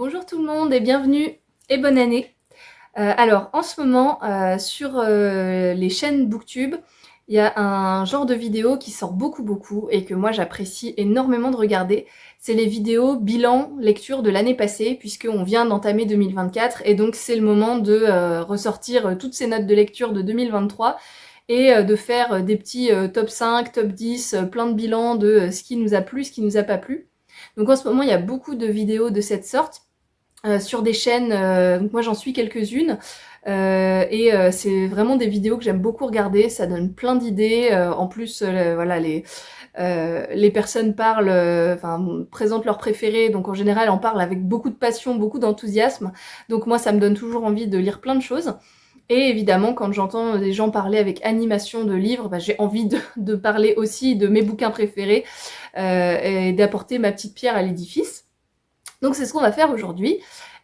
Bonjour tout le monde et bienvenue et bonne année. Alors en ce moment sur les chaînes Booktube, il y a un genre de vidéo qui sort beaucoup et que moi j'apprécie énormément de regarder. C'est les vidéos bilan lecture de l'année passée puisqu'on vient d'entamer 2024 et donc c'est le moment de ressortir toutes ces notes de lecture de 2023 et de faire des petits top 5, top 10, plein de bilans de ce qui nous a plu, ce qui nous a pas plu. Donc en ce moment il y a beaucoup de vidéos de cette sorte. Sur des chaînes, donc moi j'en suis quelques-unes, c'est vraiment des vidéos que j'aime beaucoup regarder, ça donne plein d'idées, en plus voilà les personnes parlent, présentent leurs préférés, donc en général on parle avec beaucoup de passion, beaucoup d'enthousiasme, donc moi ça me donne toujours envie de lire plein de choses. Et évidemment, quand j'entends des gens parler avec animation de livres, j'ai envie de parler aussi de mes bouquins préférés et d'apporter ma petite pierre à l'édifice. Donc c'est ce qu'on va faire aujourd'hui.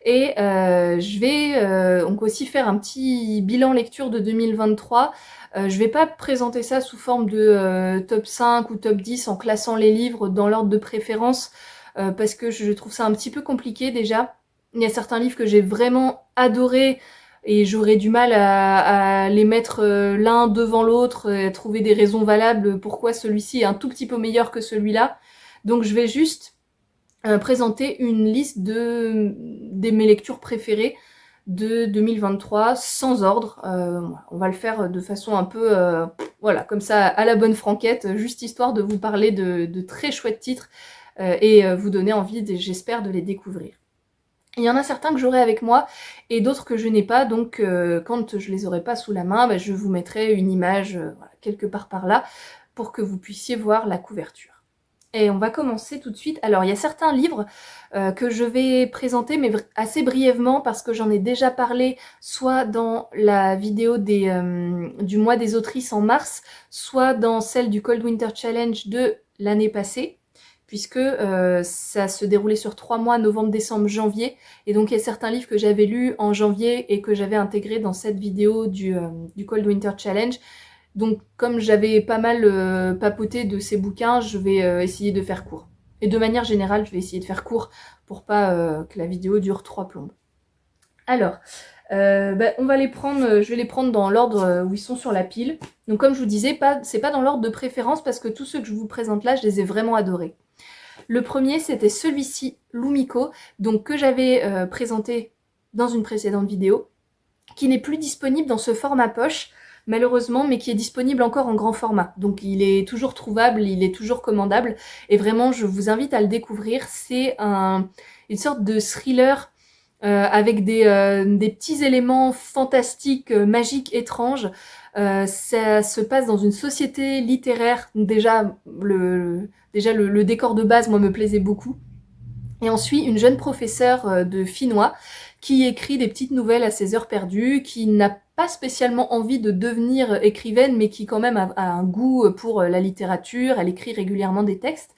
Et je vais donc aussi faire un petit bilan lecture de 2023. Je vais pas présenter ça sous forme de top 5 ou top 10 en classant les livres dans l'ordre de préférence parce que je trouve ça un petit peu compliqué déjà. Il y a certains livres que j'ai vraiment adorés et j'aurais du mal à les mettre l'un devant l'autre et à trouver des raisons valables pourquoi celui-ci est un tout petit peu meilleur que celui-là. Donc je vais juste présenter une liste de mes lectures préférées de 2023 sans ordre. On va le faire de façon un peu, voilà, comme ça à la bonne franquette, juste histoire de vous parler de très chouettes titres et vous donner envie, j'espère, de les découvrir. Il y en a certains que j'aurai avec moi et d'autres que je n'ai pas, donc quand je les aurai pas sous la main, je vous mettrai une image voilà, quelque part par là pour que vous puissiez voir la couverture. Et on va commencer tout de suite. Alors il y a certains livres que je vais présenter mais assez brièvement parce que j'en ai déjà parlé soit dans la vidéo du mois des autrices en mars, soit dans celle du Cold Winter Challenge de l'année passée, puisque ça se déroulait sur 3 mois, novembre, décembre, janvier. Et donc il y a certains livres que j'avais lus en janvier et que j'avais intégrés dans cette vidéo du Cold Winter Challenge. Donc comme j'avais pas mal papoté de ces bouquins, je vais essayer de faire court. Et de manière générale, je vais essayer de faire court pour pas que la vidéo dure 3 plombes. Alors, on va les prendre, je vais les prendre dans l'ordre où ils sont sur la pile. Donc comme je vous disais, c'est pas dans l'ordre de préférence parce que tous ceux que je vous présente là, je les ai vraiment adorés. Le premier, c'était celui-ci, Lumiko, donc que j'avais présenté dans une précédente vidéo, qui n'est plus disponible dans ce format poche, malheureusement, mais qui est disponible encore en grand format. Donc il est toujours trouvable, il est toujours commandable, et vraiment je vous invite à le découvrir. C'est une sorte de thriller avec des petits éléments fantastiques, magiques, étranges. Ça se passe dans une société littéraire. Donc déjà le décor de base, moi, me plaisait beaucoup. Et on suit une jeune professeure de finnois qui écrit des petites nouvelles à ses heures perdues, qui n'a pas spécialement envie de devenir écrivaine, mais qui quand même a un goût pour la littérature, elle écrit régulièrement des textes,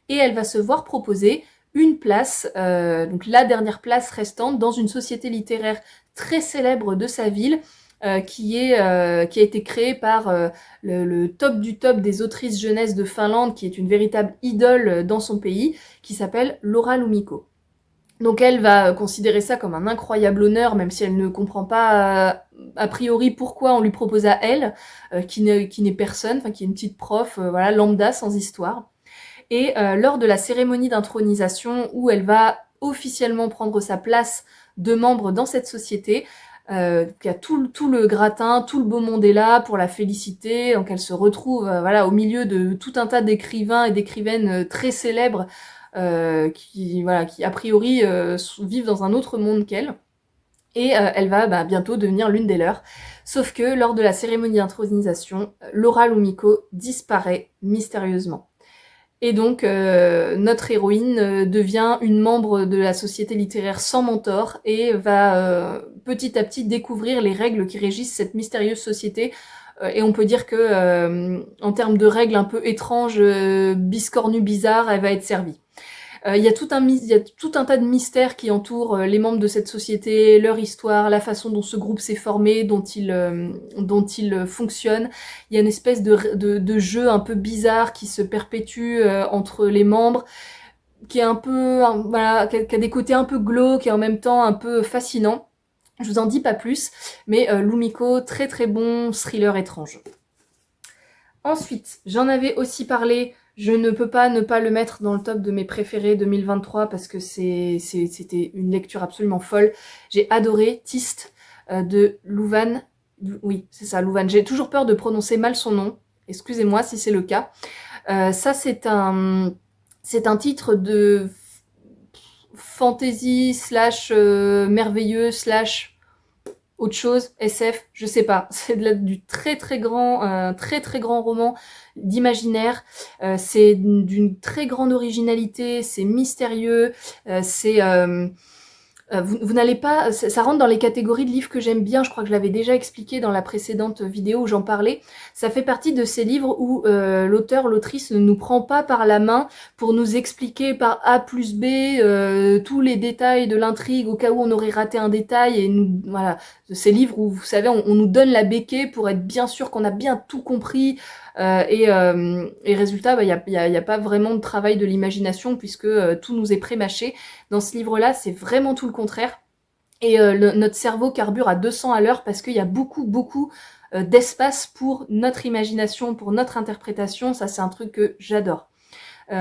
et elle va se voir proposer une place, donc la dernière place restante, dans une société littéraire très célèbre de sa ville, qui a été créée par le top du top des autrices jeunesse de Finlande, qui est une véritable idole dans son pays, qui s'appelle Laura Lumiko. Donc elle va considérer ça comme un incroyable honneur, même si elle ne comprend pas a priori pourquoi on lui propose à elle, qui n'est personne, enfin qui est une petite prof, voilà, lambda, sans histoire. Et lors de la cérémonie d'intronisation, où elle va officiellement prendre sa place de membre dans cette société, il y a tout le gratin, tout le beau monde est là pour la féliciter, donc elle se retrouve voilà, au milieu de tout un tas d'écrivains et d'écrivaines très célèbres qui a priori vivent dans un autre monde qu'elle. Et elle va bientôt devenir l'une des leurs. Sauf que lors de la cérémonie d'intronisation, Laura Lumiko disparaît mystérieusement. Et donc notre héroïne devient une membre de la société littéraire sans mentor et va petit à petit découvrir les règles qui régissent cette mystérieuse société. Et on peut dire que en termes de règles un peu étranges, biscornues, bizarres, elle va être servie. Il y a tout un tas de mystères qui entourent les membres de cette société, leur histoire, la façon dont ce groupe s'est formé, dont il fonctionne. Il y a une espèce de jeu un peu bizarre qui se perpétue entre les membres. qui est un peu, voilà, qui a des côtés un peu glauques et en même temps un peu fascinants. Je vous en dis pas plus, mais Lumiko, très très bon thriller étrange. Ensuite, j'en avais aussi parlé, je ne peux pas ne pas le mettre dans le top de mes préférés 2023 parce que c'était une lecture absolument folle. J'ai adoré Tist de Louvan. Oui, c'est ça, Louvan. J'ai toujours peur de prononcer mal son nom. Excusez-moi si c'est le cas. Ça, c'est un titre de fantasy slash merveilleux slash autre chose, SF, je sais pas. C'est du très très grand roman d'imaginaire. C'est d'une très grande originalité, c'est mystérieux, vous n'allez pas... Ça rentre dans les catégories de livres que j'aime bien, je crois que je l'avais déjà expliqué dans la précédente vidéo où j'en parlais. Ça fait partie de ces livres où l'auteur, l'autrice ne nous prend pas par la main pour nous expliquer par A plus B tous les détails de l'intrigue au cas où on aurait raté un détail. Et nous, voilà, ces livres où, vous savez, on nous donne la béquée pour être bien sûr qu'on a bien tout compris. Et résultat, il y a pas vraiment de travail de l'imagination puisque tout nous est pré-mâché. Dans ce livre-là, c'est vraiment tout le contraire. Et notre cerveau carbure à 200 à l'heure parce qu'il y a beaucoup d'espace pour notre imagination, pour notre interprétation. Ça, c'est un truc que j'adore.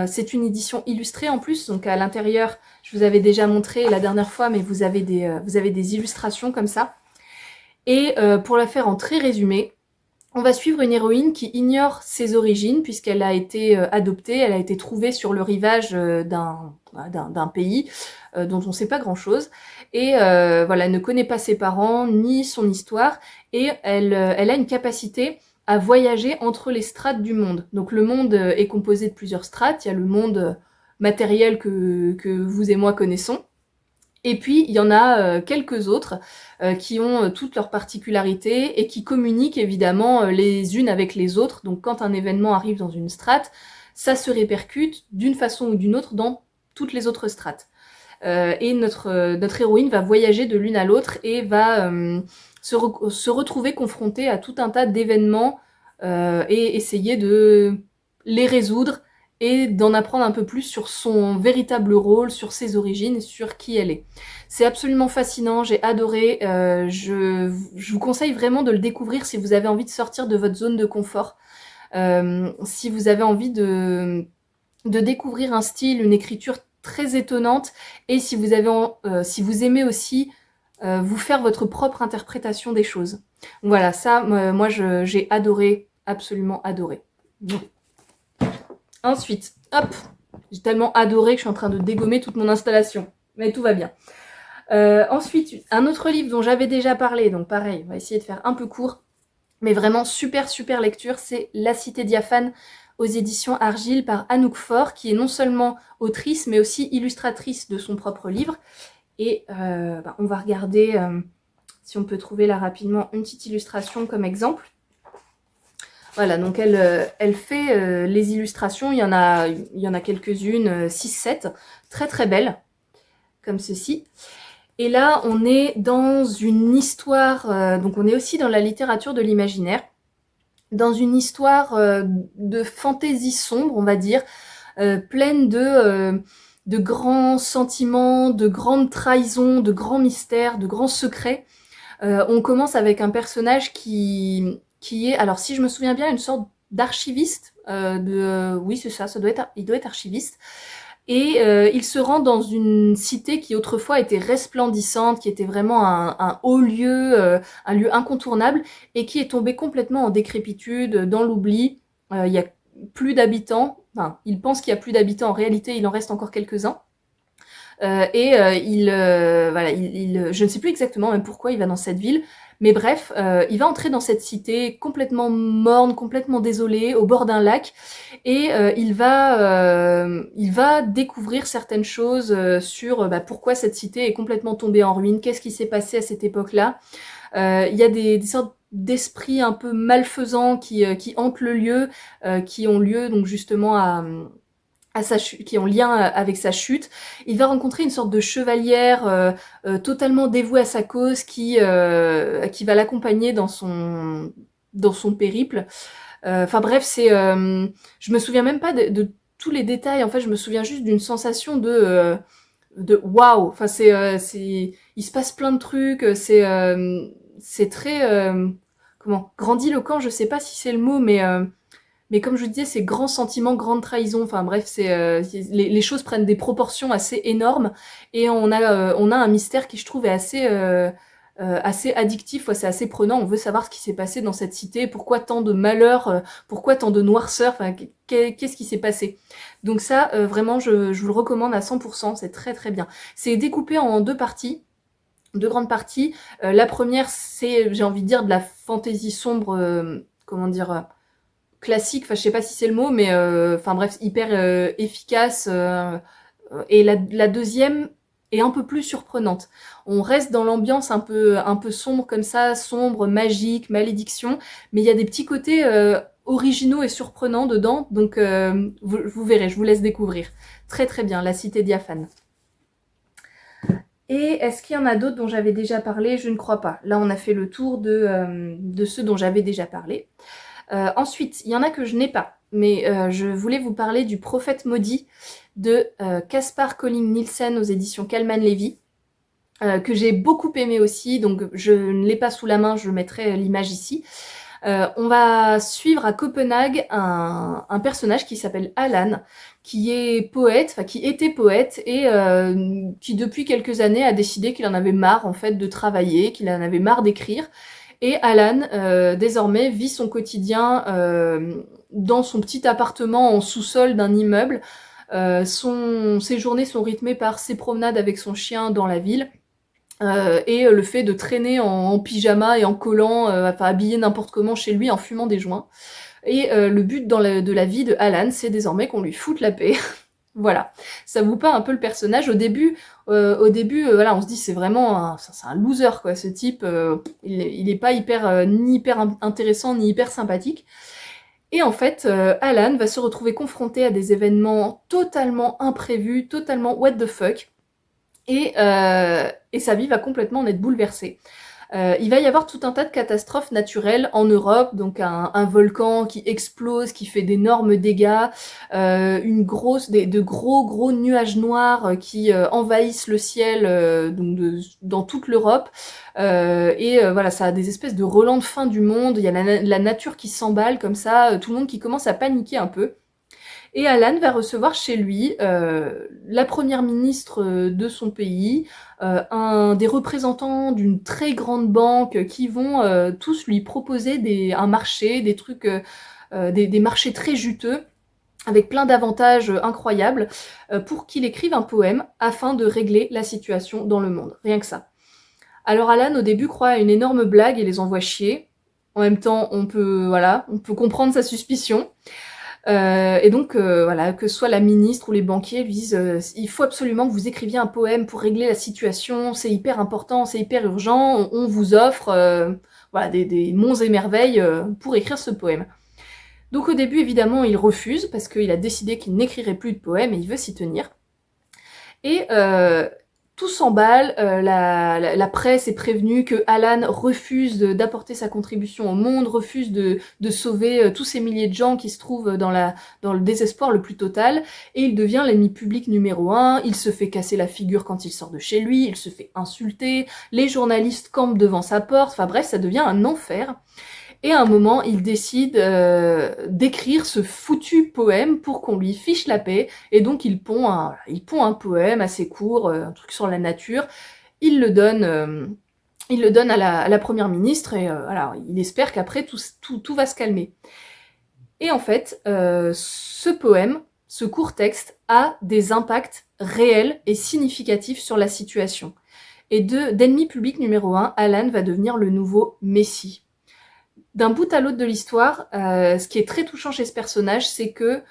C'est une édition illustrée en plus, donc à l'intérieur, je vous avais déjà montré la dernière fois, mais vous avez des illustrations comme ça. Et pour la faire en très résumé, on va suivre une héroïne qui ignore ses origines puisqu'elle a été adoptée, elle a été trouvée sur le rivage d'un pays dont on ne sait pas grand-chose. Et voilà, elle ne connaît pas ses parents ni son histoire et elle a une capacité à voyager entre les strates du monde. Donc le monde est composé de plusieurs strates. Il y a le monde matériel que vous et moi connaissons. Et puis, il y en a quelques autres qui ont toutes leurs particularités et qui communiquent évidemment les unes avec les autres. Donc, quand un événement arrive dans une strate, ça se répercute d'une façon ou d'une autre dans toutes les autres strates. Et notre héroïne va voyager de l'une à l'autre et va se retrouver confrontée à tout un tas d'événements et essayer de les résoudre et d'en apprendre un peu plus sur son véritable rôle, sur ses origines, sur qui elle est. C'est absolument fascinant, j'ai adoré, je vous conseille vraiment de le découvrir si vous avez envie de sortir de votre zone de confort, si vous avez envie de découvrir un style, une écriture très étonnante, et si vous aimez aussi vous faire votre propre interprétation des choses. Voilà, ça, moi j'ai adoré, absolument adoré. Bon. Ensuite, hop, j'ai tellement adoré que je suis en train de dégommer toute mon installation. Mais tout va bien. Ensuite, un autre livre dont j'avais déjà parlé, donc pareil, on va essayer de faire un peu court, mais vraiment super lecture, c'est La Cité diaphane aux éditions Argile par Anouk Faure, qui est non seulement autrice, mais aussi illustratrice de son propre livre. Et on va regarder si on peut trouver là rapidement une petite illustration comme exemple. Voilà, donc elle fait les illustrations, il y en a quelques-unes, 6-7, très belles, comme ceci. Et là, on est dans une histoire, donc on est aussi dans la littérature de l'imaginaire, dans une histoire de fantaisie sombre, on va dire, pleine de grands sentiments, de grandes trahisons, de grands mystères, de grands secrets. On commence avec un personnage qui est, alors si je me souviens bien, une sorte d'archiviste, oui c'est ça, il doit être archiviste, et il se rend dans une cité qui autrefois était resplendissante, qui était vraiment un haut lieu, un lieu incontournable, et qui est tombé complètement en décrépitude, dans l'oubli. Il y a plus d'habitants, enfin, il pense qu'il y a plus d'habitants, en réalité il en reste encore quelques-uns. Je ne sais plus exactement même pourquoi il va dans cette ville, mais bref, il va entrer dans cette cité complètement morne, complètement désolée, au bord d'un lac, et il va découvrir certaines choses sur pourquoi cette cité est complètement tombée en ruine, qu'est-ce qui s'est passé à cette époque-là. Il y a des sortes d'esprits un peu malfaisants qui hantent le lieu, qui ont lieu donc justement qui est en lien avec sa chute. Il va rencontrer une sorte de chevalière totalement dévouée à sa cause qui va l'accompagner dans son périple. Enfin bref, je me souviens même pas de tous les détails. En fait, je me souviens juste d'une sensation de waouh. Enfin, il se passe plein de trucs. C'est très comment grandiloquent. Je sais pas si c'est le mot, mais comme je vous disais, c'est grand sentiment, grande trahison. Enfin bref, les choses prennent des proportions assez énormes et on a un mystère qui je trouve est assez addictif. Ouais, c'est assez prenant. On veut savoir ce qui s'est passé dans cette cité, pourquoi tant de malheur, pourquoi tant de noirceur. Enfin, qu'est-ce qui s'est passé. Donc ça, vraiment, je vous le recommande à 100%. C'est très très bien. C'est découpé en deux parties. Deux grandes parties. La première, c'est, j'ai envie de dire, de la fantaisie sombre, comment dire, classique, enfin je sais pas si c'est le mot, mais enfin bref, hyper efficace. Et la deuxième est un peu plus surprenante. On reste dans l'ambiance un peu sombre comme ça, sombre, magique, malédiction, mais il y a des petits côtés originaux et surprenants dedans, donc vous verrez, je vous laisse découvrir. Très très bien, La Cité diaphane. Et est-ce qu'il y en a d'autres dont j'avais déjà parlé? Je ne crois pas. Là, on a fait le tour de ceux dont j'avais déjà parlé. Ensuite, il y en a que je n'ai pas, mais je voulais vous parler du Prophète maudit de Caspar Colling Nielsen aux éditions Kalman Levy, que j'ai beaucoup aimé aussi, donc je ne l'ai pas sous la main, je mettrai l'image ici. On va suivre à Copenhague un personnage qui s'appelle Alan, qui est poète, enfin qui était poète et qui depuis quelques années a décidé qu'il en avait marre en fait de travailler, qu'il en avait marre d'écrire. Et Alan, désormais, vit son quotidien dans son petit appartement en sous-sol d'un immeuble. Ses journées sont rythmées par ses promenades avec son chien dans la ville et le fait de traîner en pyjama et en collant, enfin habillé n'importe comment chez lui en fumant des joints. Et le but de la vie de Alan, c'est désormais qu'on lui foute la paix. Voilà, ça vous peint un peu le personnage. Au début, voilà, on se dit c'est vraiment c'est un loser quoi. Ce type, il est pas hyper ni hyper intéressant ni hyper sympathique. Et en fait, Alan va se retrouver confronté à des événements totalement imprévus, totalement what the fuck, et sa vie va complètement en être bouleversée. Il va y avoir tout un tas de catastrophes naturelles en Europe, donc un volcan qui explose, qui fait d'énormes dégâts, de gros nuages noirs qui envahissent le ciel dans toute l'Europe. Voilà, ça a des espèces de relents de fin du monde. Il y a la nature qui s'emballe comme ça, tout le monde qui commence à paniquer un peu. Et Alan va recevoir chez lui la première ministre de son pays, des représentants d'une très grande banque qui vont tous lui proposer un marché, des trucs, des marchés très juteux, avec plein d'avantages incroyables, pour qu'il écrive un poème afin de régler la situation dans le monde. Rien que ça. Alors Alan, au début, croit à une énorme blague et les envoie chier. En même temps, on peut comprendre sa suspicion. Et donc, voilà, que ce soit la ministre ou les banquiers lui disent il faut absolument que vous écriviez un poème pour régler la situation, c'est hyper important, c'est hyper urgent, on vous offre voilà, des monts et merveilles pour écrire ce poème. Donc au début, évidemment, il refuse, parce qu'il a décidé qu'il n'écrirait plus de poème et il veut s'y tenir. Et tout s'emballe, la presse est prévenue que Alan refuse d'apporter sa contribution au monde, refuse de sauver tous ces milliers de gens qui se trouvent dans le désespoir le plus total, et il devient l'ennemi public numéro 1, il se fait casser la figure quand il sort de chez lui, il se fait insulter, les journalistes campent devant sa porte, enfin bref, ça devient un enfer. Et à un moment, il décide d'écrire ce foutu poème pour qu'on lui fiche la paix. Et donc, il pond un poème assez court, un truc sur la nature. Il le donne à la première ministre et alors, il espère qu'après, tout va se calmer. Et en fait, ce poème, ce court texte, a des impacts réels et significatifs sur la situation. Et d'ennemi public numéro 1, Alan va devenir le nouveau Messie. D'un bout à l'autre de l'histoire, ce qui est très touchant chez ce personnage, c'est que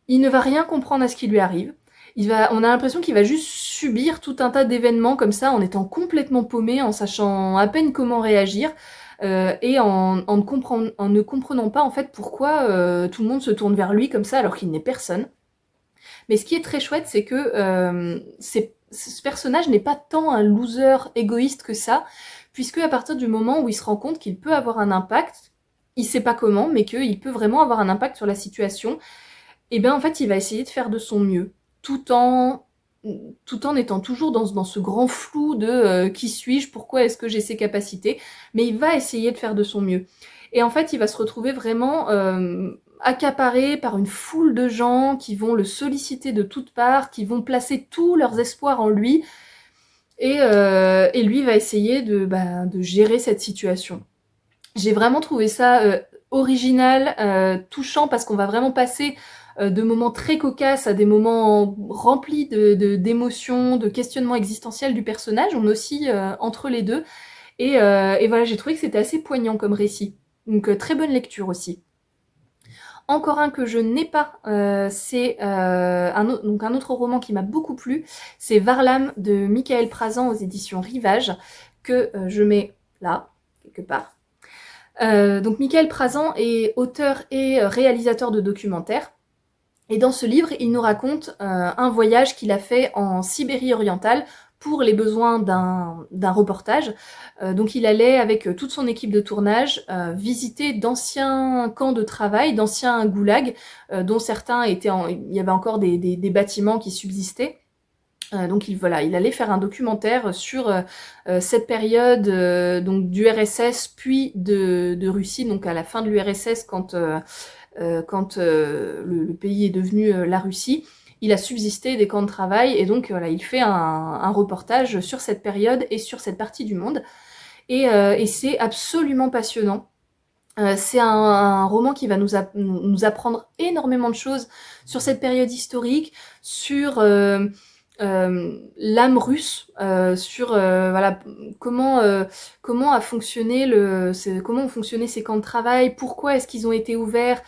il ne va rien comprendre à ce qui lui arrive. On a l'impression qu'il va juste subir tout un tas d'événements comme ça, en étant complètement paumé, en sachant à peine comment réagir, et en ne comprenant pas en fait pourquoi tout le monde se tourne vers lui comme ça alors qu'il n'est personne. Mais ce qui est très chouette, c'est que ce personnage n'est pas tant un loser égoïste que ça, puisque à partir du moment où il se rend compte qu'il peut avoir un impact, il sait pas comment, mais qu'il peut vraiment avoir un impact sur la situation, et bien en fait il va essayer de faire de son mieux, tout en étant toujours dans ce grand flou de qui suis-je, pourquoi est-ce que j'ai ces capacités, mais il va essayer de faire de son mieux. Et en fait, il va se retrouver vraiment accaparé par une foule de gens qui vont le solliciter de toutes parts, qui vont placer tous leurs espoirs en lui, et lui va essayer de gérer cette situation. J'ai vraiment trouvé ça original, touchant, parce qu'on va vraiment passer de moments très cocasses à des moments remplis d'émotions, de questionnements existentiels du personnage. On oscille entre les deux. Et voilà, j'ai trouvé que c'était assez poignant comme récit. Donc très bonne lecture aussi. Encore un que je n'ai pas, c'est un autre roman qui m'a beaucoup plu. C'est Varlam de Michael Prazan aux éditions Rivage, que je mets là, quelque part. Donc Michael Prazan est auteur et réalisateur de documentaires. Et dans ce livre, il nous raconte un voyage qu'il a fait en Sibérie orientale pour les besoins d'un reportage. Donc il allait avec toute son équipe de tournage visiter d'anciens camps de travail, d'anciens goulags, dont certains étaient il y avait encore des bâtiments qui subsistaient. Donc il allait faire un documentaire sur cette période donc du RSS puis de Russie, donc à la fin de l'URSS quand le pays est devenu la Russie. Il a subsisté des camps de travail et donc voilà, il fait un reportage sur cette période et sur cette partie du monde. Et c'est absolument passionnant. C'est un roman qui va nous apprendre énormément de choses sur cette période historique, sur l'âme russe, sur voilà comment a fonctionné comment ont fonctionné ces camps de travail, pourquoi est-ce qu'ils ont été ouverts.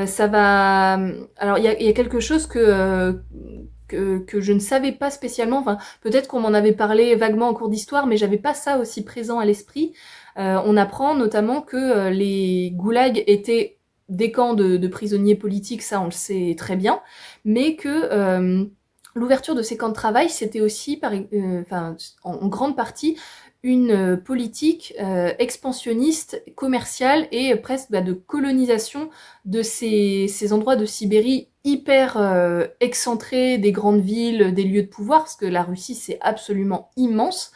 Ça va alors il y a quelque chose que je ne savais pas spécialement, enfin peut-être qu'on m'en avait parlé vaguement en cours d'histoire, mais j'avais pas ça aussi présent à l'esprit. On apprend notamment que les goulags étaient des camps de prisonniers politiques, ça on le sait très bien, mais que l'ouverture de ces camps de travail, c'était aussi en grande partie une politique expansionniste, commerciale et presque de colonisation de ces endroits de Sibérie hyper excentrés des grandes villes, des lieux de pouvoir, parce que la Russie c'est absolument immense.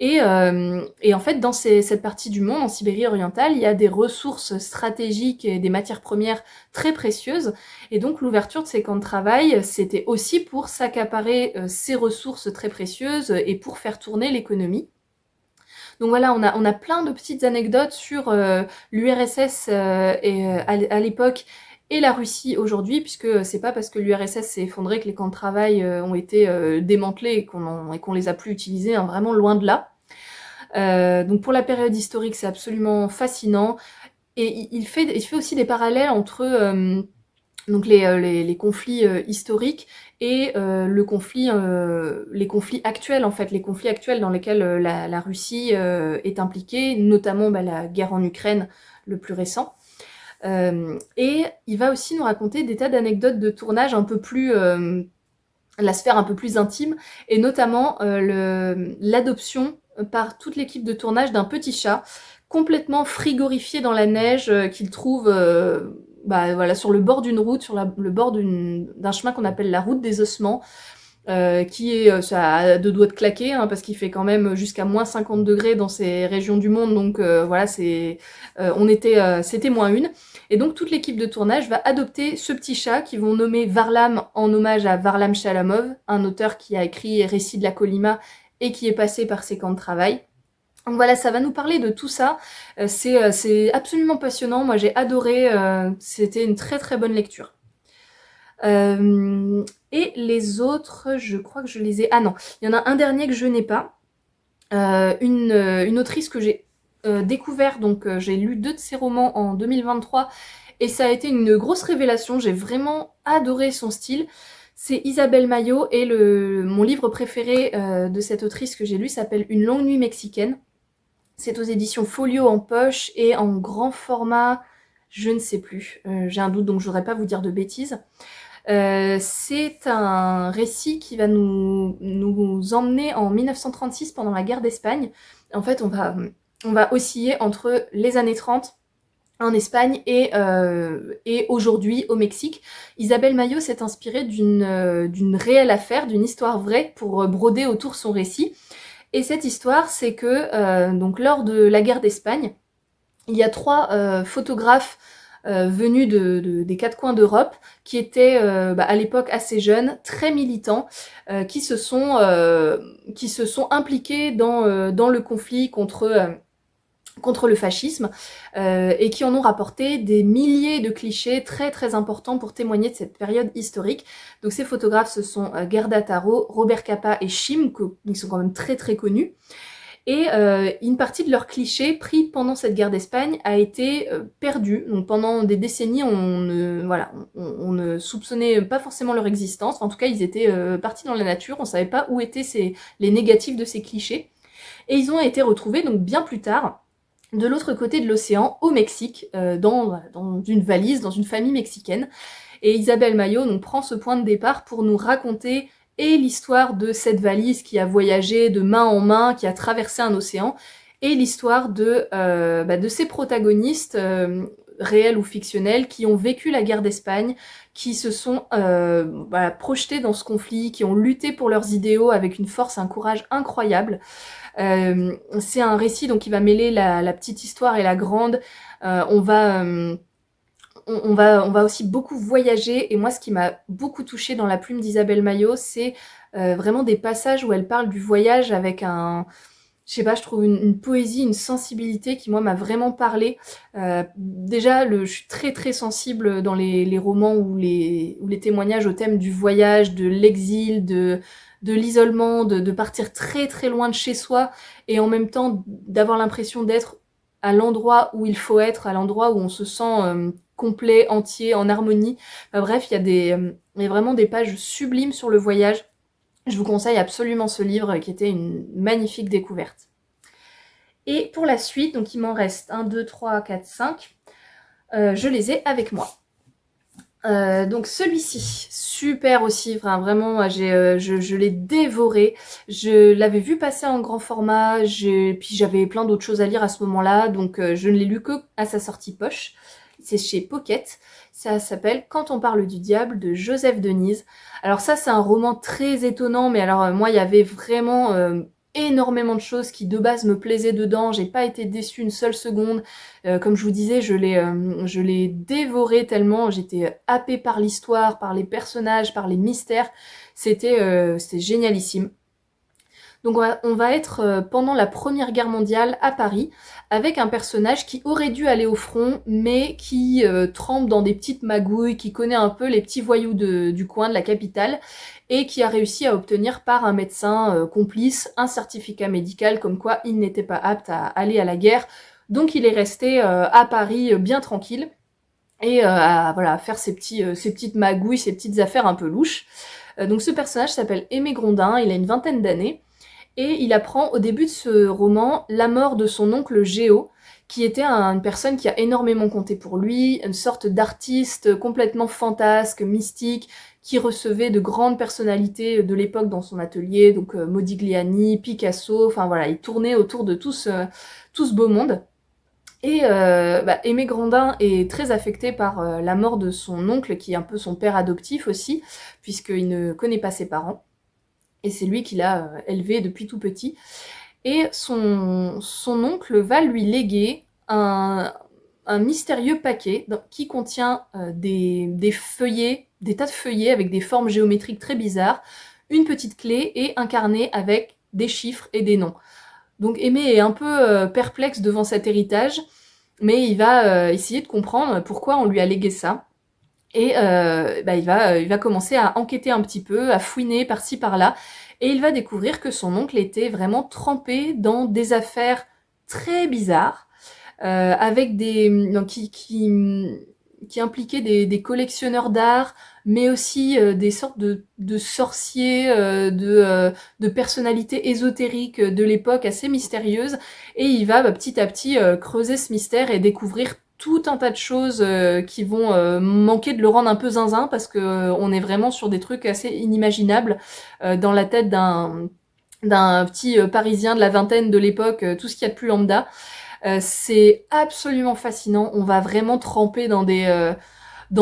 Et en fait, dans cette partie du monde, en Sibérie orientale, il y a des ressources stratégiques et des matières premières très précieuses. Et donc, l'ouverture de ces camps de travail, c'était aussi pour s'accaparer ces ressources très précieuses et pour faire tourner l'économie. Donc voilà, on a plein de petites anecdotes sur l'URSS à l'époque et la Russie aujourd'hui, puisque c'est pas parce que l'URSS s'est effondré que les camps de travail ont été démantelés et qu'on les a plus utilisés, hein, vraiment loin de là. Donc pour la période historique, c'est absolument fascinant. Et il fait aussi des parallèles entre donc les conflits historiques et les conflits actuels, en fait, les conflits actuels dans lesquels la Russie est impliquée, notamment la guerre en Ukraine, le plus récent. Et il va aussi nous raconter des tas d'anecdotes de tournage un peu plus la sphère un peu plus intime, et notamment l'adoption par toute l'équipe de tournage d'un petit chat complètement frigorifié dans la neige qu'il trouve voilà, sur le bord d'une route, sur le bord d'un chemin qu'on appelle la route des ossements, qui est ça a 2 doigts de claquer, hein, parce qu'il fait quand même jusqu'à moins 50 degrés dans ces régions du monde, donc voilà, c'était -1. Et donc toute l'équipe de tournage va adopter ce petit chat qu'ils vont nommer Varlam en hommage à Varlam Shalamov, un auteur qui a écrit Récits de la Kolyma et qui est passé par ces camps de travail. Donc voilà, ça va nous parler de tout ça. C'est absolument passionnant, moi j'ai adoré, c'était une très très bonne lecture. Et les autres, je crois que je les ai... Ah non, il y en a un dernier que je n'ai pas. Une autrice que j'ai découvert, donc j'ai lu 2 de ses romans en 2023, et ça a été une grosse révélation, j'ai vraiment adoré son style. C'est Isabelle Maillot, et mon livre préféré de cette autrice que j'ai lu s'appelle Une longue nuit mexicaine. C'est aux éditions Folio en poche et en grand format, je ne sais plus, j'ai un doute donc je voudrais pas vous dire de bêtises. C'est un récit qui va nous emmener en 1936 pendant la guerre d'Espagne. En fait, on va osciller entre les années 30 en Espagne et aujourd'hui au Mexique. Isabelle Maillot s'est inspirée d'une réelle affaire, d'une histoire vraie pour broder autour son récit. Et cette histoire, c'est que donc lors de la guerre d'Espagne, il y a 3 photographes venus des 4 coins d'Europe qui étaient à l'époque assez jeunes, très militants, qui se sont impliqués dans le conflit contre le fascisme et qui en ont rapporté des milliers de clichés très très importants pour témoigner de cette période historique. Donc ces photographes, ce sont Gerda Taro, Robert Capa et Chim, qui sont quand même très très connus. Et une partie de leurs clichés pris pendant cette guerre d'Espagne a été perdue. Donc pendant des décennies, on ne soupçonnait pas forcément leur existence. En tout cas, ils étaient partis dans la nature. On savait pas où étaient les négatifs de ces clichés. Et ils ont été retrouvés donc bien plus tard, de l'autre côté de l'océan, au Mexique, dans une valise, dans une famille mexicaine. Et Isabelle Maillot donc, prend ce point de départ pour nous raconter et l'histoire de cette valise qui a voyagé de main en main, qui a traversé un océan, et l'histoire de ces protagonistes, réels ou fictionnels, qui ont vécu la guerre d'Espagne, qui se sont projetés dans ce conflit, qui ont lutté pour leurs idéaux avec une force, un courage incroyable. C'est un récit donc qui va mêler la petite histoire et la grande. On va aussi beaucoup voyager, et moi ce qui m'a beaucoup touchée dans la plume d'Isabelle Maillot, c'est vraiment des passages où elle parle du voyage avec je sais pas, je trouve une poésie, une sensibilité qui moi m'a vraiment parlé. Déjà, je suis très très sensible dans les romans ou les témoignages au thème du voyage, de l'exil, de l'isolement, de partir très très loin de chez soi, et en même temps d'avoir l'impression d'être à l'endroit où il faut être, à l'endroit où on se sent complet, entier, en harmonie. Enfin, bref, il y a vraiment des pages sublimes sur le voyage. Je vous conseille absolument ce livre qui était une magnifique découverte. Et pour la suite, donc il m'en reste 1, 2, 3, 4, 5. Je les ai avec moi. Donc celui-ci, super aussi, enfin, vraiment, je l'ai dévoré. Je l'avais vu passer en grand format, puis j'avais plein d'autres choses à lire à ce moment-là, donc je ne l'ai lu que à sa sortie poche. C'est chez Pocket. Ça s'appelle Quand on parle du diable de Joseph Denise. Alors ça, c'est un roman très étonnant, mais alors moi, il y avait vraiment énormément de choses qui de base me plaisaient dedans. J'ai pas été déçue une seule seconde. Comme je vous disais, je l'ai dévoré tellement j'étais happée par l'histoire, par les personnages, par les mystères. C'était génialissime. Donc on va être pendant la Première Guerre mondiale à Paris, avec un personnage qui aurait dû aller au front, mais qui trempe dans des petites magouilles, qui connaît un peu les petits voyous du coin, de la capitale, et qui a réussi à obtenir par un médecin complice un certificat médical comme quoi il n'était pas apte à aller à la guerre. Donc il est resté à Paris bien tranquille, et à faire ses petites magouilles, ses petites affaires un peu louches. Donc ce personnage s'appelle Aimé Grondin, il a une vingtaine d'années, et il apprend au début de ce roman la mort de son oncle Géo, qui était une personne qui a énormément compté pour lui, une sorte d'artiste complètement fantasque, mystique, qui recevait de grandes personnalités de l'époque dans son atelier, donc Modigliani, Picasso, enfin voilà, il tournait autour de tout ce beau monde. Et Aimé Grondin est très affecté par la mort de son oncle, qui est un peu son père adoptif aussi, puisqu'il ne connaît pas ses parents. Et c'est lui qui l'a élevé depuis tout petit. Et son oncle va lui léguer un mystérieux paquet qui contient des feuillets, des tas de feuillets avec des formes géométriques très bizarres, une petite clé et un carnet avec des chiffres et des noms. Donc Aimé est un peu perplexe devant cet héritage, mais il va essayer de comprendre pourquoi on lui a légué ça. Et il va commencer à enquêter un petit peu, à fouiner par-ci par-là, et il va découvrir que son oncle était vraiment trempé dans des affaires très bizarres, avec qui impliquaient des collectionneurs d'art, mais aussi des sortes de sorciers, de personnalités ésotériques de l'époque assez mystérieuses, et il va petit à petit creuser ce mystère et découvrir tout un tas de choses qui vont manquer de le rendre un peu zinzin, parce que on est vraiment sur des trucs assez inimaginables dans la tête d'un petit parisien de la vingtaine de l'époque, tout ce qu'il y a de plus lambda. C'est absolument fascinant. On va vraiment tremper dans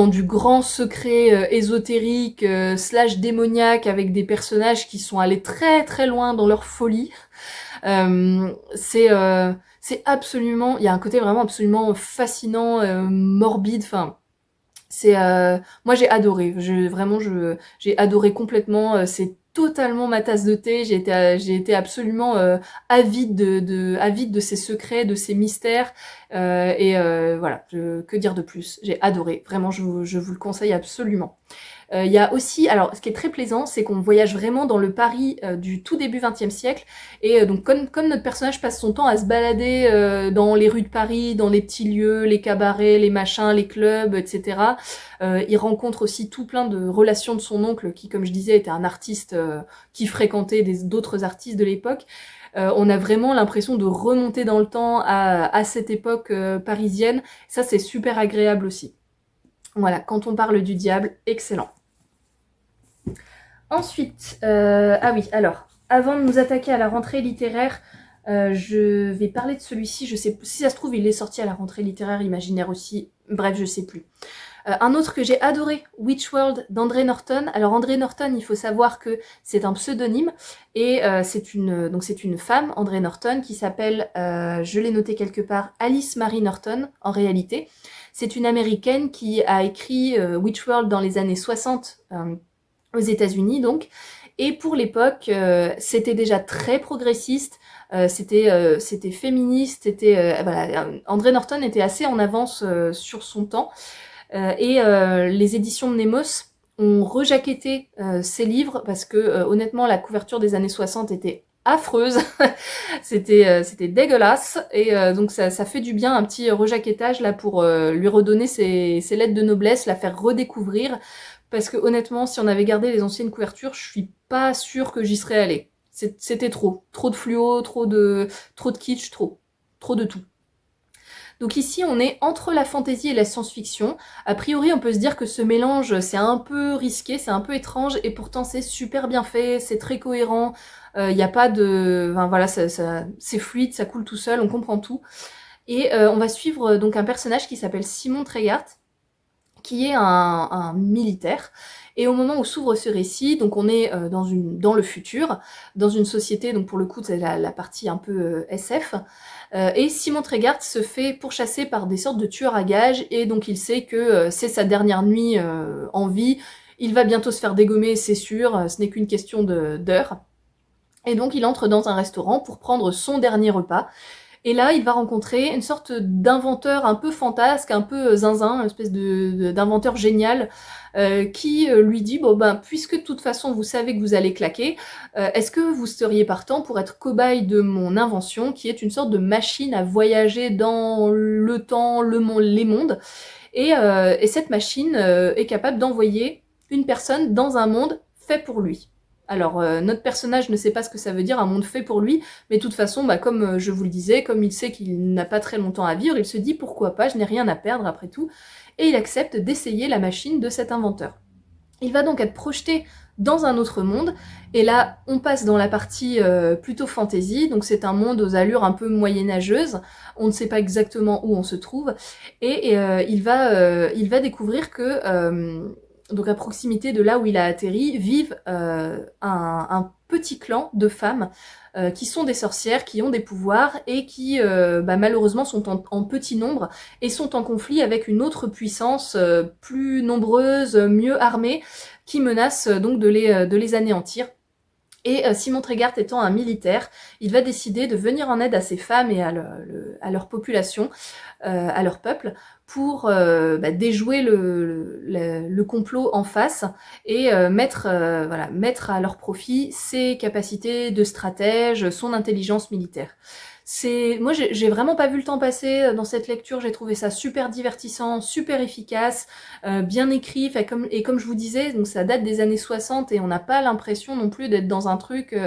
du grand secret ésotérique slash démoniaque avec des personnages qui sont allés très très loin dans leur folie. C'est absolument, il y a un côté vraiment absolument fascinant, morbide. Enfin, c'est moi j'ai adoré. J'ai adoré complètement. C'est totalement ma tasse de thé. J'ai été absolument avide avide de ces secrets, de ces mystères. Voilà, que dire de plus? J'ai adoré. Vraiment, je vous le conseille absolument. Il y a aussi, alors ce qui est très plaisant, c'est qu'on voyage vraiment dans le Paris du tout début XXe siècle. Et donc comme notre personnage passe son temps à se balader dans les rues de Paris, dans les petits lieux, les cabarets, les machins, les clubs, etc. Il rencontre aussi tout plein de relations de son oncle qui, comme je disais, était un artiste qui fréquentait d'autres artistes de l'époque. On a vraiment l'impression de remonter dans le temps à cette époque parisienne. Ça, c'est super agréable aussi. Voilà, quand on parle du diable, excellent. Ensuite, ah oui, alors, avant de nous attaquer à la rentrée littéraire, je vais parler de celui-ci. Je sais si ça se trouve, il est sorti à la rentrée littéraire imaginaire aussi. Bref, je sais plus. Un autre que j'ai adoré, Witchworld d'André Norton. Alors André Norton, il faut savoir que c'est un pseudonyme et c'est une femme, André Norton, qui s'appelle, je l'ai noté quelque part, Alice Marie Norton en réalité. C'est une américaine qui a écrit Witchworld dans les années 60 aux États-Unis donc. Et pour l'époque, c'était déjà très progressiste, c'était féministe, voilà, André Norton était assez en avance sur son temps. Les éditions Mnemos ont rejaquetté ces livres parce que honnêtement la couverture des années 60 était affreuse, c'était dégueulasse et donc ça fait du bien un petit rejaquettage là pour lui redonner ses lettres de noblesse, la faire redécouvrir parce que honnêtement si on avait gardé les anciennes couvertures, je suis pas sûre que j'y serais allée. C'était trop de fluo, trop de kitsch, trop de tout. Donc ici, on est entre la fantasy et la science-fiction. A priori, on peut se dire que ce mélange, c'est un peu risqué, c'est un peu étrange, et pourtant c'est super bien fait, c'est très cohérent. Il n'y a pas de... Enfin voilà, c'est fluide, ça coule tout seul, on comprend tout. Et on va suivre donc un personnage qui s'appelle Simon Treggart, qui est un militaire. Et au moment où s'ouvre ce récit, donc on est dans le futur, dans une société, donc pour le coup c'est la partie un peu SF, et Simon Treggart se fait pourchasser par des sortes de tueurs à gages, et donc il sait que c'est sa dernière nuit en vie, il va bientôt se faire dégommer, c'est sûr, ce n'est qu'une question d'heures. Et donc il entre dans un restaurant pour prendre son dernier repas, et là, il va rencontrer une sorte d'inventeur un peu fantasque, un peu zinzin, une espèce d'inventeur génial, qui lui dit, bon ben, puisque de toute façon vous savez que vous allez claquer, est-ce que vous seriez partant pour être cobaye de mon invention, qui est une sorte de machine à voyager dans le temps, le monde, les mondes, et cette machine est capable d'envoyer une personne dans un monde fait pour lui. Alors, notre personnage ne sait pas ce que ça veut dire, un monde fait pour lui, mais de toute façon, bah, comme je vous le disais, comme il sait qu'il n'a pas très longtemps à vivre, il se dit pourquoi pas, je n'ai rien à perdre après tout, et il accepte d'essayer la machine de cet inventeur. Il va donc être projeté dans un autre monde, et là, on passe dans la partie plutôt fantasy, donc c'est un monde aux allures un peu moyenâgeuses, on ne sait pas exactement où on se trouve, et il va découvrir que... donc à proximité de là où il a atterri, vivent un petit clan de femmes qui sont des sorcières, qui ont des pouvoirs et qui malheureusement sont en petit nombre et sont en conflit avec une autre puissance plus nombreuse, mieux armée, qui menace donc de les anéantir. Et Simon Treggart étant un militaire, il va décider de venir en aide à ces femmes et à leur population, à leur peuple, pour déjouer le complot en face et mettre à leur profit ses capacités de stratège, son intelligence militaire. Moi j'ai vraiment pas vu le temps passer dans cette lecture, j'ai trouvé ça super divertissant, super efficace, bien écrit, comme je vous disais, donc ça date des années 60 et on n'a pas l'impression non plus d'être dans un truc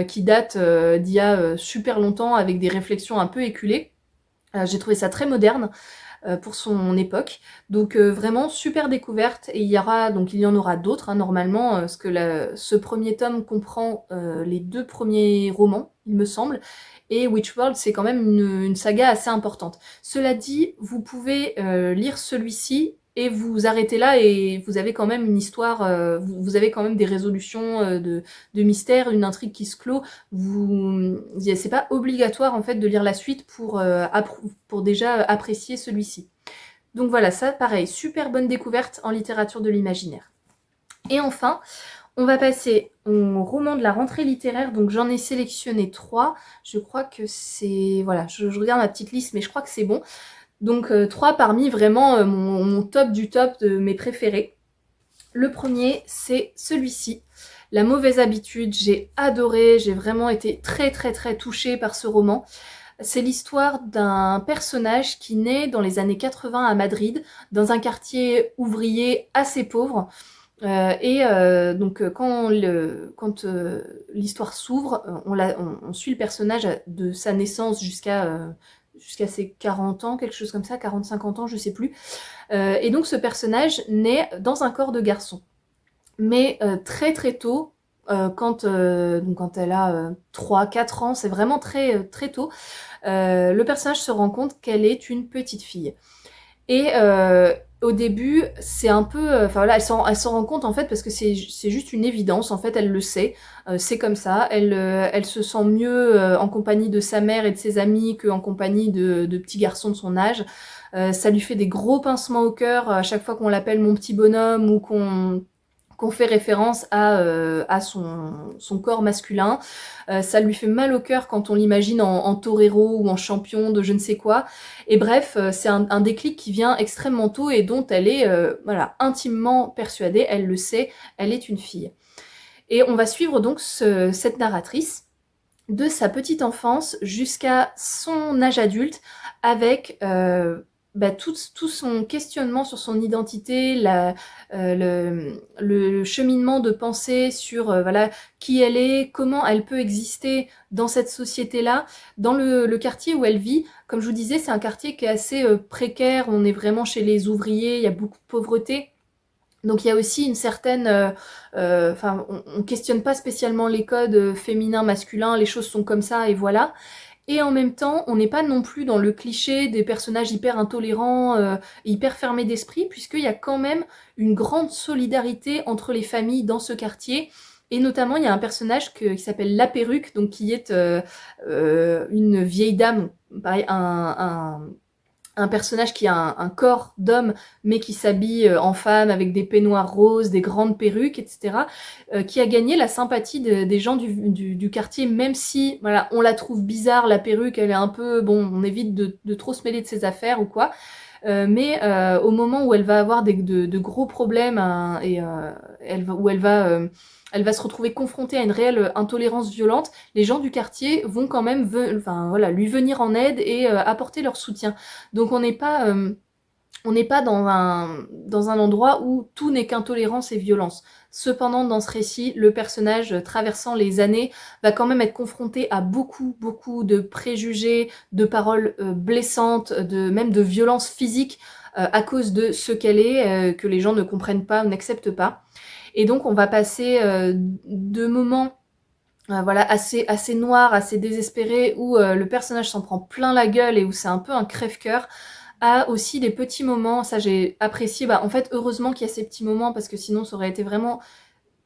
qui date d'il y a super longtemps avec des réflexions un peu éculées. J'ai trouvé ça très moderne. pour son époque. Donc vraiment super découverte, et il y en aura d'autres hein, normalement, parce que ce premier tome comprend les 2 premiers romans, il me semble, et Witchworld c'est quand même une saga assez importante. Cela dit, vous pouvez lire celui-ci et vous arrêtez là, et vous avez quand même une histoire, vous avez quand même des résolutions de mystères, une intrigue qui se clôt. C'est pas obligatoire en fait de lire la suite pour déjà apprécier celui-ci. Donc voilà, ça pareil, super bonne découverte en littérature de l'imaginaire. Et enfin, on va passer au roman de la rentrée littéraire, donc j'en ai sélectionné 3. Je crois que c'est... Voilà, je regarde ma petite liste, mais je crois que c'est bon. Donc 3 parmi vraiment mon top du top de mes préférés. Le premier, c'est celui-ci, La mauvaise habitude. J'ai adoré, j'ai vraiment été très très très touchée par ce roman. C'est l'histoire d'un personnage qui naît dans les années 80 à Madrid, dans un quartier ouvrier assez pauvre. Donc quand l'histoire s'ouvre, on suit le personnage de sa naissance jusqu'à ses 40 ans, quelque chose comme ça, 40-50 ans, je sais plus. Et donc ce personnage naît dans un corps de garçon. Mais très très tôt, quand elle a 3-4 ans, c'est vraiment très, très tôt, le personnage se rend compte qu'elle est une petite fille. Et au début, c'est un peu... Enfin voilà, elle s'en rend compte en fait parce que c'est juste une évidence, en fait, elle le sait, c'est comme ça, elle se sent mieux en compagnie de sa mère et de ses amis qu'en compagnie de petits garçons de son âge. Ça lui fait des gros pincements au cœur à chaque fois qu'on l'appelle mon petit bonhomme ou qu'on fait référence à son corps masculin. Ça lui fait mal au cœur quand on l'imagine en torero ou en champion de je ne sais quoi. Et bref, c'est un déclic qui vient extrêmement tôt et dont elle est intimement persuadée, elle le sait, elle est une fille. Et on va suivre donc cette narratrice de sa petite enfance jusqu'à son âge adulte avec tout son questionnement sur son identité, le cheminement de pensée sur qui elle est, comment elle peut exister dans cette société-là, dans le quartier où elle vit. Comme je vous disais, c'est un quartier qui est assez précaire, on est vraiment chez les ouvriers, il y a beaucoup de pauvreté. Donc il y a aussi une certaine... on questionne pas spécialement les codes féminins, masculins, les choses sont comme ça et voilà. Et en même temps, on n'est pas non plus dans le cliché des personnages hyper intolérants, hyper fermés d'esprit, puisqu'il y a quand même une grande solidarité entre les familles dans ce quartier. Et notamment, il y a un personnage qui s'appelle La Perruque, donc qui est une vieille dame, pareil, un personnage qui a un corps d'homme, mais qui s'habille en femme avec des peignoirs roses, des grandes perruques, etc., qui a gagné la sympathie des gens du quartier, même si voilà, on la trouve bizarre, la perruque, elle est un peu... Bon, on évite de trop se mêler de ses affaires ou quoi. Mais au moment où elle va avoir de gros problèmes hein, et où elle va se retrouver confrontée à une réelle intolérance violente, les gens du quartier vont quand même lui venir en aide et apporter leur soutien. Donc on n'est pas dans un endroit où tout n'est qu'intolérance et violence. Cependant, dans ce récit, le personnage, traversant les années, va quand même être confronté à beaucoup, beaucoup de préjugés, de paroles blessantes, même de violences physiques à cause de ce qu'elle est, que les gens ne comprennent pas ou n'acceptent pas. Et donc, on va passer de moments assez noirs, assez désespérés, où le personnage s'en prend plein la gueule et où c'est un peu un crève-cœur, à aussi des petits moments, ça j'ai apprécié, en fait heureusement qu'il y a ces petits moments parce que sinon ça aurait été vraiment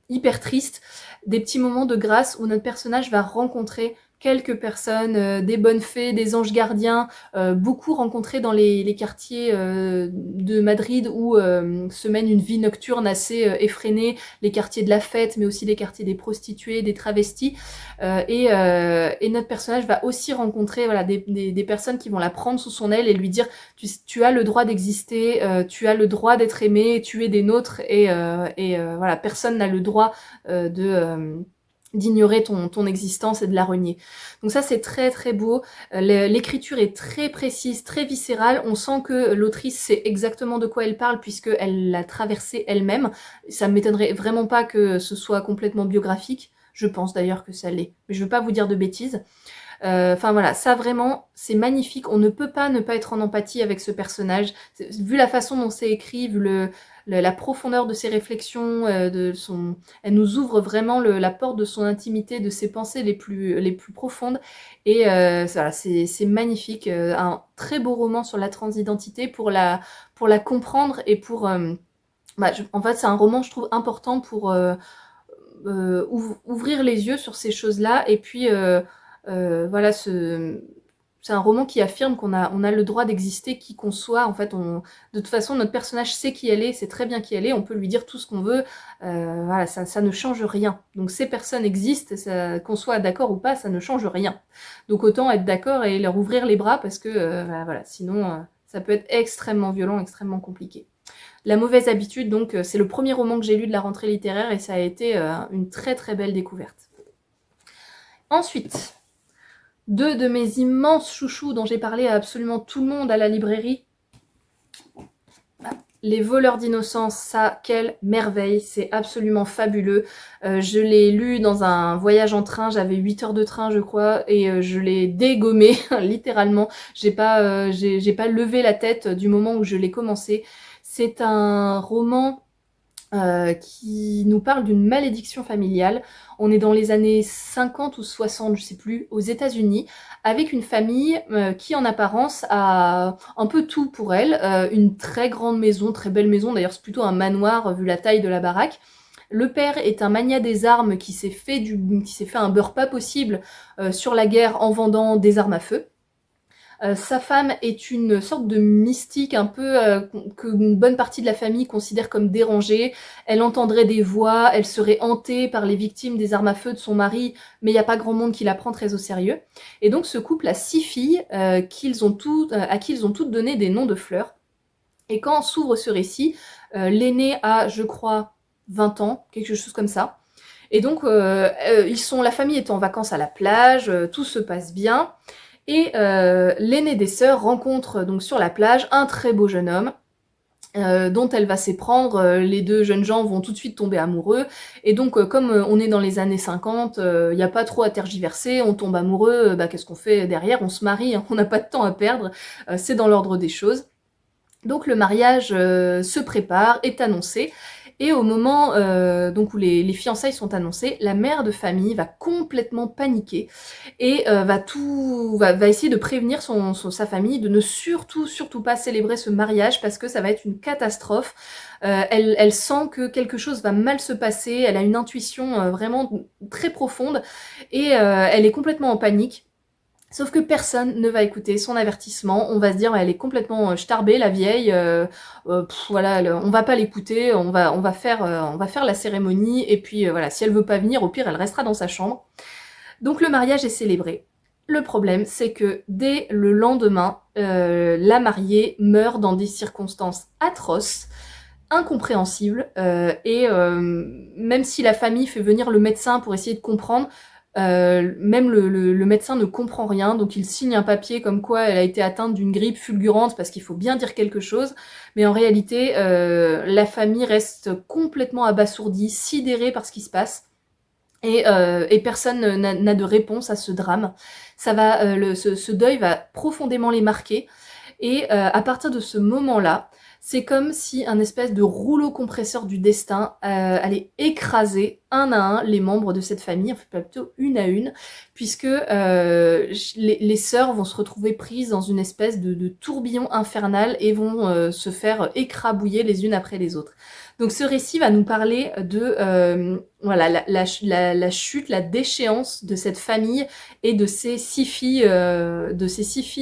hyper triste, des petits moments de grâce où notre personnage va rencontrer quelques personnes, des bonnes fées, des anges gardiens, beaucoup rencontrés dans les quartiers de Madrid où se mène une vie nocturne assez effrénée, les quartiers de la fête, mais aussi les quartiers des prostituées, des travestis. Et notre personnage va aussi rencontrer des personnes qui vont la prendre sous son aile et lui dire tu as le droit d'exister, tu as le droit d'être aimé, tu es des nôtres, et voilà, personne n'a le droit d'ignorer ton existence et de la renier. Donc ça c'est très très beau, l'écriture est très précise, très viscérale, on sent que l'autrice sait exactement de quoi elle parle puisqu'elle l'a traversé elle-même. Ça ne m'étonnerait vraiment pas que ce soit complètement biographique, je pense d'ailleurs que ça l'est, mais je veux pas vous dire de bêtises. Enfin voilà, ça vraiment, c'est magnifique. On ne peut pas ne pas être en empathie avec ce personnage. Vu la façon dont c'est écrit, vu la profondeur de ses réflexions, elle nous ouvre vraiment la porte de son intimité, de ses pensées les plus profondes. Et voilà, c'est magnifique. Un très beau roman sur la transidentité pour la comprendre et pour... en fait, c'est un roman, je trouve, important pour ouvrir les yeux sur ces choses-là. Et puis, voilà, c'est un roman qui affirme on a le droit d'exister, qui qu'on soit. En fait, de toute façon, notre personnage sait qui elle est, sait très bien qui elle est, on peut lui dire tout ce qu'on veut. Voilà, ça ne change rien. Donc ces personnes existent, qu'on soit d'accord ou pas, ça ne change rien. Donc autant être d'accord et leur ouvrir les bras parce que, voilà, sinon, ça peut être extrêmement violent, extrêmement compliqué. La mauvaise habitude, donc, c'est le premier roman que j'ai lu de la rentrée littéraire et ça a été une très très belle découverte. Ensuite, deux de mes immenses chouchous dont j'ai parlé à absolument tout le monde à la librairie. Les voleurs d'innocence, ça, quelle merveille, c'est absolument fabuleux. Je l'ai lu dans un voyage en train, j'avais 8 heures de train je crois, et je l'ai dégommé, littéralement. J'ai pas levé la tête du moment où je l'ai commencé. C'est un roman qui nous parle d'une malédiction familiale. On est dans les années 50 ou 60, je sais plus, aux États-Unis, avec une famille qui en apparence a un peu tout pour elle. Une très grande maison, très belle maison, d'ailleurs c'est plutôt un manoir vu la taille de la baraque. Le père est un magnat des armes qui s'est fait un beurre pas possible sur la guerre en vendant des armes à feu. Sa femme est une sorte de mystique un peu qu'une bonne partie de la famille considère comme dérangée. Elle entendrait des voix, elle serait hantée par les victimes des armes à feu de son mari, mais il n'y a pas grand monde qui la prend très au sérieux. Et donc ce couple a 6 filles à qui ils ont toutes donné des noms de fleurs. Et quand s'ouvre ce récit, l'aînée a, je crois, 20 ans, quelque chose comme ça. Et donc la famille est en vacances à la plage, tout se passe bien. Et l'aînée des sœurs rencontre donc sur la plage un très beau jeune homme dont elle va s'éprendre. Les deux jeunes gens vont tout de suite tomber amoureux. Et donc comme on est dans les années 50, il n'y a pas trop à tergiverser, on tombe amoureux, qu'est-ce qu'on fait derrière? On se marie, hein, on n'a pas de temps à perdre, c'est dans l'ordre des choses. Donc le mariage se prépare, est annoncé. Et au moment donc où les fiançailles sont annoncées, la mère de famille va complètement paniquer et va essayer de prévenir sa famille de ne surtout pas célébrer ce mariage parce que ça va être une catastrophe. Elle sent que quelque chose va mal se passer, elle a une intuition vraiment très profonde et elle est complètement en panique. Sauf que personne ne va écouter son avertissement, on va se dire elle est complètement starbée la vieille, voilà, on va pas l'écouter, on va faire la cérémonie et puis voilà, si elle veut pas venir, au pire elle restera dans sa chambre. Donc le mariage est célébré. Le problème, c'est que dès le lendemain, la mariée meurt dans des circonstances atroces, incompréhensibles, et même si la famille fait venir le médecin pour essayer de comprendre, même le médecin ne comprend rien, donc il signe un papier comme quoi elle a été atteinte d'une grippe fulgurante parce qu'il faut bien dire quelque chose, mais en réalité, la famille reste complètement abasourdie, sidérée par ce qui se passe. Et personne n'a de réponse à ce drame. Ce deuil va profondément les marquer. Et à partir de ce moment-là, c'est comme si un espèce de rouleau compresseur du destin allait écraser un à un les membres de cette famille, enfin plutôt une à une, puisque les sœurs vont se retrouver prises dans une espèce de tourbillon infernal et vont se faire écrabouiller les unes après les autres. Donc ce récit va nous parler de voilà, la chute, la déchéance de cette famille et de ces 6 filles,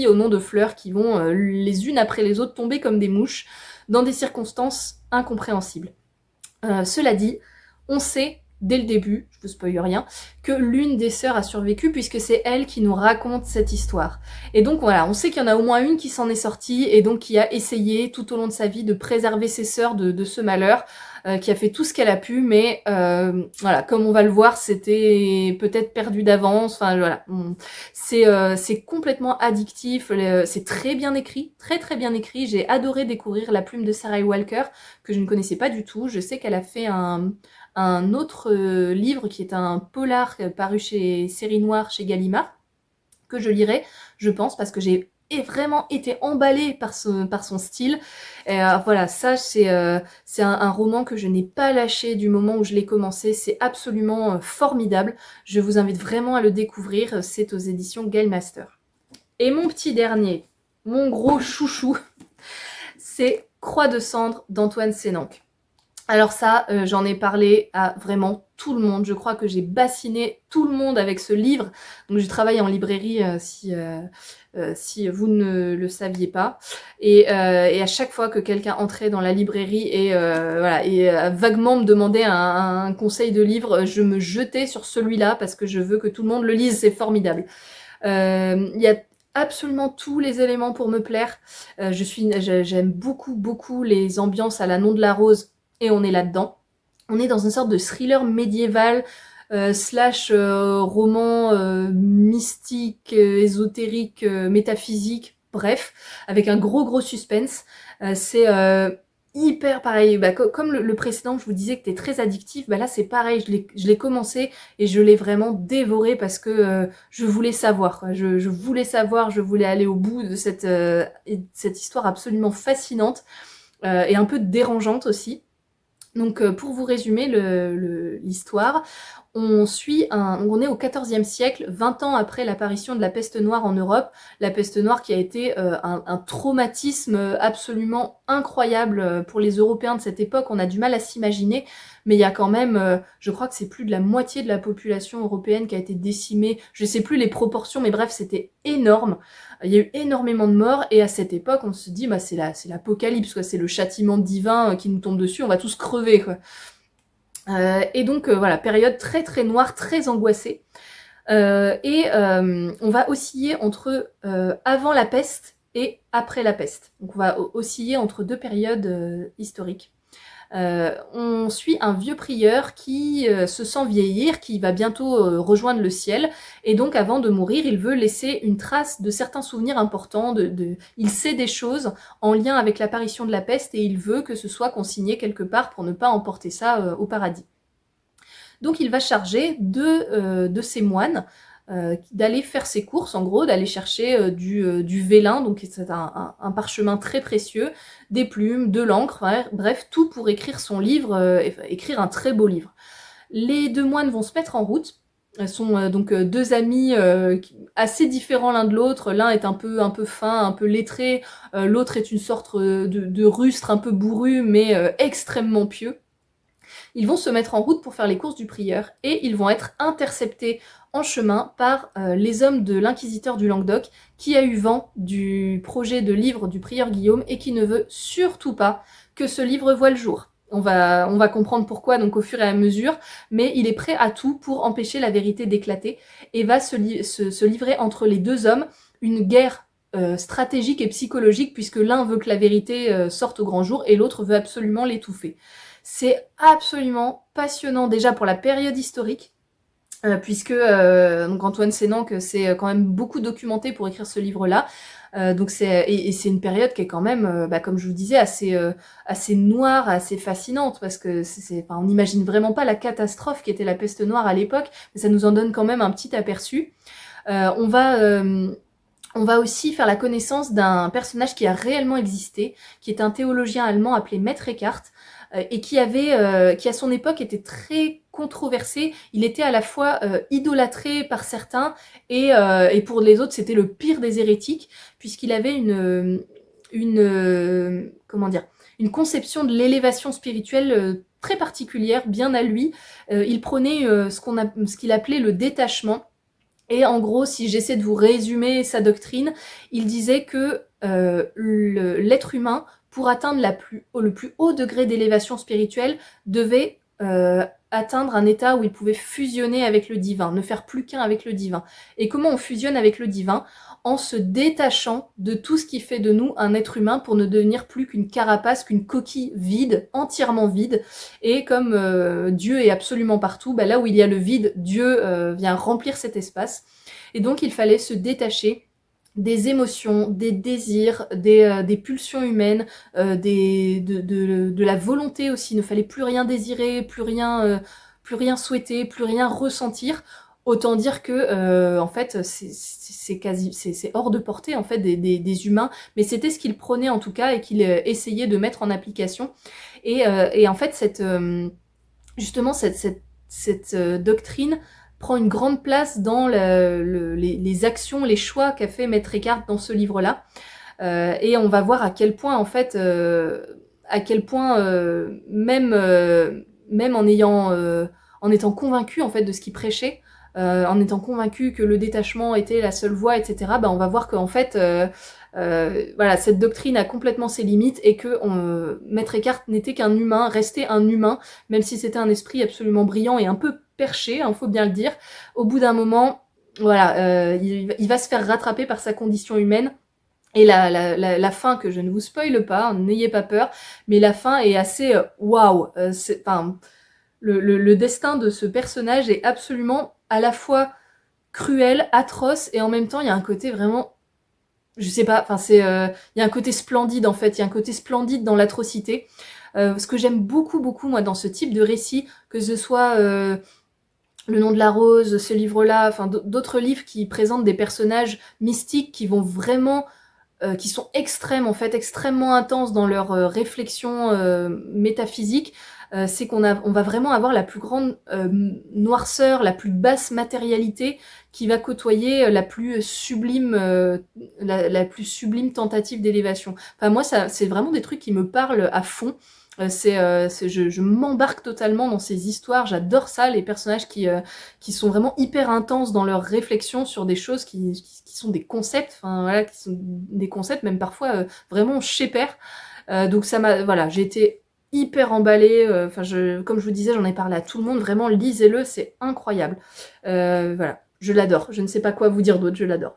au nom de fleurs qui vont les unes après les autres tomber comme des mouches dans des circonstances incompréhensibles. Cela dit, on sait dès le début, je vous spoil rien, que l'une des sœurs a survécu puisque c'est elle qui nous raconte cette histoire. Et donc voilà, on sait qu'il y en a au moins une qui s'en est sortie et donc qui a essayé tout au long de sa vie de préserver ses sœurs de ce malheur, qui a fait tout ce qu'elle a pu, mais voilà, comme on va le voir, c'était peut-être perdu d'avance. Enfin voilà, c'est complètement addictif, c'est très bien écrit, très très bien écrit. J'ai adoré découvrir La Plume de Sarah Walker que je ne connaissais pas du tout. Je sais qu'elle a fait un autre livre qui est un polar paru chez Série Noire chez Gallimard, que je lirai, je pense, parce que j'ai vraiment été emballée par son style. Et voilà, ça c'est un roman que je n'ai pas lâché du moment où je l'ai commencé, c'est absolument formidable. Je vous invite vraiment à le découvrir, c'est aux éditions Galemaster. Et mon petit dernier, mon gros chouchou, c'est Croix de cendre d'Antoine Sénanque. Alors ça, j'en ai parlé à vraiment tout le monde. Je crois que j'ai bassiné tout le monde avec ce livre. Donc je travaille en librairie si vous ne le saviez pas. Et à chaque fois que quelqu'un entrait dans la librairie et vaguement me demandait un conseil de livre, je me jetais sur celui-là parce que je veux que tout le monde le lise. C'est formidable. Il y a absolument tous les éléments pour me plaire. J'aime beaucoup les ambiances à la Nom de la Rose. Et on est là-dedans. On est dans une sorte de thriller médiéval slash roman mystique, ésotérique, métaphysique, bref, avec un gros suspense. C'est hyper pareil, comme le précédent, je vous disais que c'était très addictif, là c'est pareil, je l'ai commencé et je l'ai vraiment dévoré parce que je voulais savoir, quoi. Je voulais savoir, je voulais aller au bout de cette histoire absolument fascinante et un peu dérangeante aussi. Donc pour vous résumer l'histoire, on est au XIVe siècle, 20 ans après l'apparition de la peste noire en Europe, la peste noire qui a été un traumatisme absolument incroyable pour les Européens de cette époque. On a du mal à s'imaginer, mais il y a quand même, je crois que c'est plus de la moitié de la population européenne qui a été décimée, je sais plus les proportions, mais bref, c'était énorme. Il y a eu énormément de morts, et à cette époque, on se dit, c'est l'apocalypse, quoi, c'est le châtiment divin qui nous tombe dessus, on va tous crever, quoi. Et donc voilà, période très noire, très angoissée. On va osciller entre avant la peste et après la peste. Donc on va osciller entre deux périodes historiques. On suit un vieux prieur qui se sent vieillir, qui va bientôt rejoindre le ciel, et donc avant de mourir, il veut laisser une trace de certains souvenirs importants, il sait des choses en lien avec l'apparition de la peste, et il veut que ce soit consigné quelque part pour ne pas emporter ça au paradis. Donc il va charger de ses moines d'aller faire ses courses, en gros, d'aller chercher du vélin, donc c'est un parchemin très précieux, des plumes, de l'encre, bref, tout pour écrire son livre, écrire un très beau livre. Les deux moines vont se mettre en route, sont donc deux amis assez différents l'un de l'autre. L'un est un peu fin, un peu lettré, l'autre est une sorte de rustre un peu bourru, mais extrêmement pieux. Ils vont se mettre en route pour faire les courses du prieur, et ils vont être interceptés en chemin par les hommes de l'inquisiteur du Languedoc, qui a eu vent du projet de livre du prieur Guillaume et qui ne veut surtout pas que ce livre voie le jour. On va comprendre pourquoi donc au fur et à mesure, mais il est prêt à tout pour empêcher la vérité d'éclater, et va se livrer entre les deux hommes une guerre stratégique et psychologique, puisque l'un veut que la vérité sorte au grand jour et l'autre veut absolument l'étouffer. C'est absolument passionnant, déjà pour la période historique, puisque donc Antoine Sénanque s'est quand même beaucoup documenté pour écrire ce livre-là. Donc c'est une période qui est quand même, comme je vous disais, assez noire, assez fascinante, parce que on n'imagine vraiment pas la catastrophe qui était la peste noire à l'époque, mais ça nous en donne quand même un petit aperçu. On va aussi faire la connaissance d'un personnage qui a réellement existé, qui est un théologien allemand appelé Maître Eckhart, et qui à son époque était très controversé. Il était à la fois idolâtré par certains, et pour les autres c'était le pire des hérétiques, puisqu'il avait une conception de l'élévation spirituelle très particulière, bien à lui. Il prenait ce qu'il appelait le détachement. Et en gros, si j'essaie de vous résumer sa doctrine, il disait que l'être humain, pour atteindre le plus haut degré d'élévation spirituelle, devait atteindre un état où il pouvait fusionner avec le divin, ne faire plus qu'un avec le divin. Et comment on fusionne avec le divin? En se détachant de tout ce qui fait de nous un être humain, pour ne devenir plus qu'une carapace, qu'une coquille vide, entièrement vide. Et comme Dieu est absolument partout, là où il y a le vide, Dieu vient remplir cet espace. Et donc il fallait se détacher des émotions, des désirs, des pulsions humaines, de la volonté aussi. Il ne fallait plus rien désirer, plus rien souhaiter, plus rien ressentir, autant dire que en fait c'est hors de portée en fait des humains, mais c'était ce qu'il prônait en tout cas et qu'il essayait de mettre en application. Et en fait justement cette doctrine prend une grande place dans les actions, les choix qu'a fait Maître Eckhart dans ce livre-là. Et on va voir à quel point en fait, même en étant convaincu en fait de ce qu'il prêchait, en étant convaincu que le détachement était la seule voie, etc. On va voir qu'en fait, voilà, cette doctrine a complètement ses limites et que Maître Eckhart n'était qu'un humain, restait un humain, même si c'était un esprit absolument brillant et un peu perché, hein, faut bien le dire. Au bout d'un moment, voilà, il va se faire rattraper par sa condition humaine. Et la fin, que je ne vous spoile pas, n'ayez pas peur, mais la fin est assez waouh. Le destin de ce personnage est absolument à la fois cruel, atroce, et en même temps, il y a un côté vraiment, je sais pas, il y a un côté splendide en fait, il y a un côté splendide dans l'atrocité. Ce que j'aime beaucoup, beaucoup, moi, dans ce type de récit, que ce soit Le nom de la rose, ce livre-là, enfin d'autres livres qui présentent des personnages mystiques qui vont vraiment qui sont extrêmes en fait, extrêmement intenses dans leur réflexion métaphysique, c'est on va vraiment avoir la plus grande noirceur, la plus basse matérialité qui va côtoyer la plus sublime plus sublime tentative d'élévation. Enfin moi c'est vraiment des trucs qui me parlent à fond. Je m'embarque totalement dans ces histoires, j'adore ça, les personnages qui sont vraiment hyper intenses dans leur réflexion sur des choses qui sont des concepts, enfin voilà, qui sont des concepts même parfois vraiment chez père. Donc ça m'a, voilà, j'ai été hyper emballée, comme je vous disais, j'en ai parlé à tout le monde, vraiment lisez-le, c'est incroyable. Voilà, je l'adore, je ne sais pas quoi vous dire d'autre, je l'adore.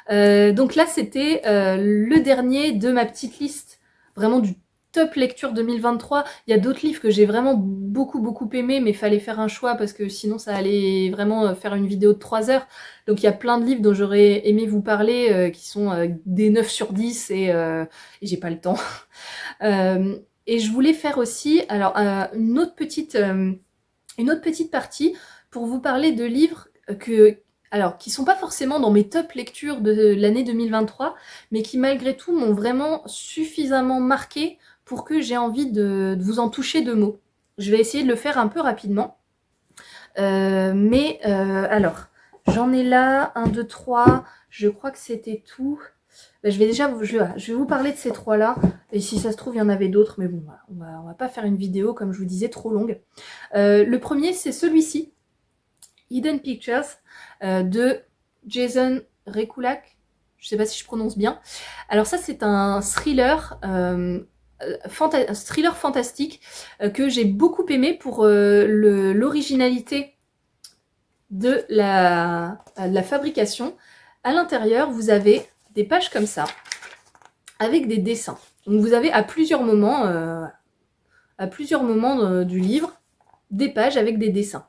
Donc là c'était le dernier de ma petite liste, vraiment du top lecture 2023. Il y a d'autres livres que j'ai vraiment beaucoup aimé, mais il fallait faire un choix parce que sinon ça allait vraiment faire une vidéo de 3 heures. Donc il y a plein de livres dont j'aurais aimé vous parler qui sont des 9 sur 10 et j'ai pas le temps. Et je voulais faire aussi alors une autre petite partie pour vous parler de livres qui sont pas forcément dans mes top lectures de l'année 2023, mais qui malgré tout m'ont vraiment suffisamment marqué pour que j'ai envie de vous en toucher 2 mots. Je vais essayer de le faire un peu rapidement. Alors, j'en ai là, 1, 2, 3, je crois que c'était tout. Je vais vous parler de ces 3-là, et si ça se trouve, il y en avait d'autres, mais bon, on va pas faire une vidéo, comme je vous disais, trop longue. Le premier, c'est celui-ci, Hidden Pictures, de Jason Rekulak. Je sais pas si je prononce bien. Alors ça, c'est un thriller fantastique que j'ai beaucoup aimé pour l'originalité de la fabrication. À l'intérieur, vous avez des pages comme ça, avec des dessins. Donc vous avez à plusieurs moments du livre, des pages avec des dessins.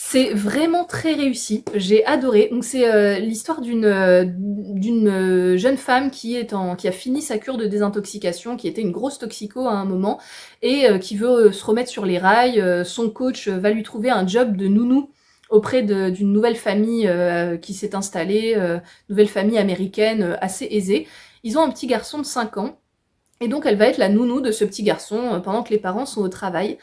C'est vraiment très réussi, j'ai adoré. Donc c'est l'histoire d'une jeune femme qui a fini sa cure de désintoxication, qui était une grosse toxico à un moment, et qui veut se remettre sur les rails. Son coach va lui trouver un job de nounou auprès d'une nouvelle famille qui s'est installée, nouvelle famille américaine assez aisée. Ils ont un petit garçon de 5 ans, et donc elle va être la nounou de ce petit garçon pendant que les parents sont au travail.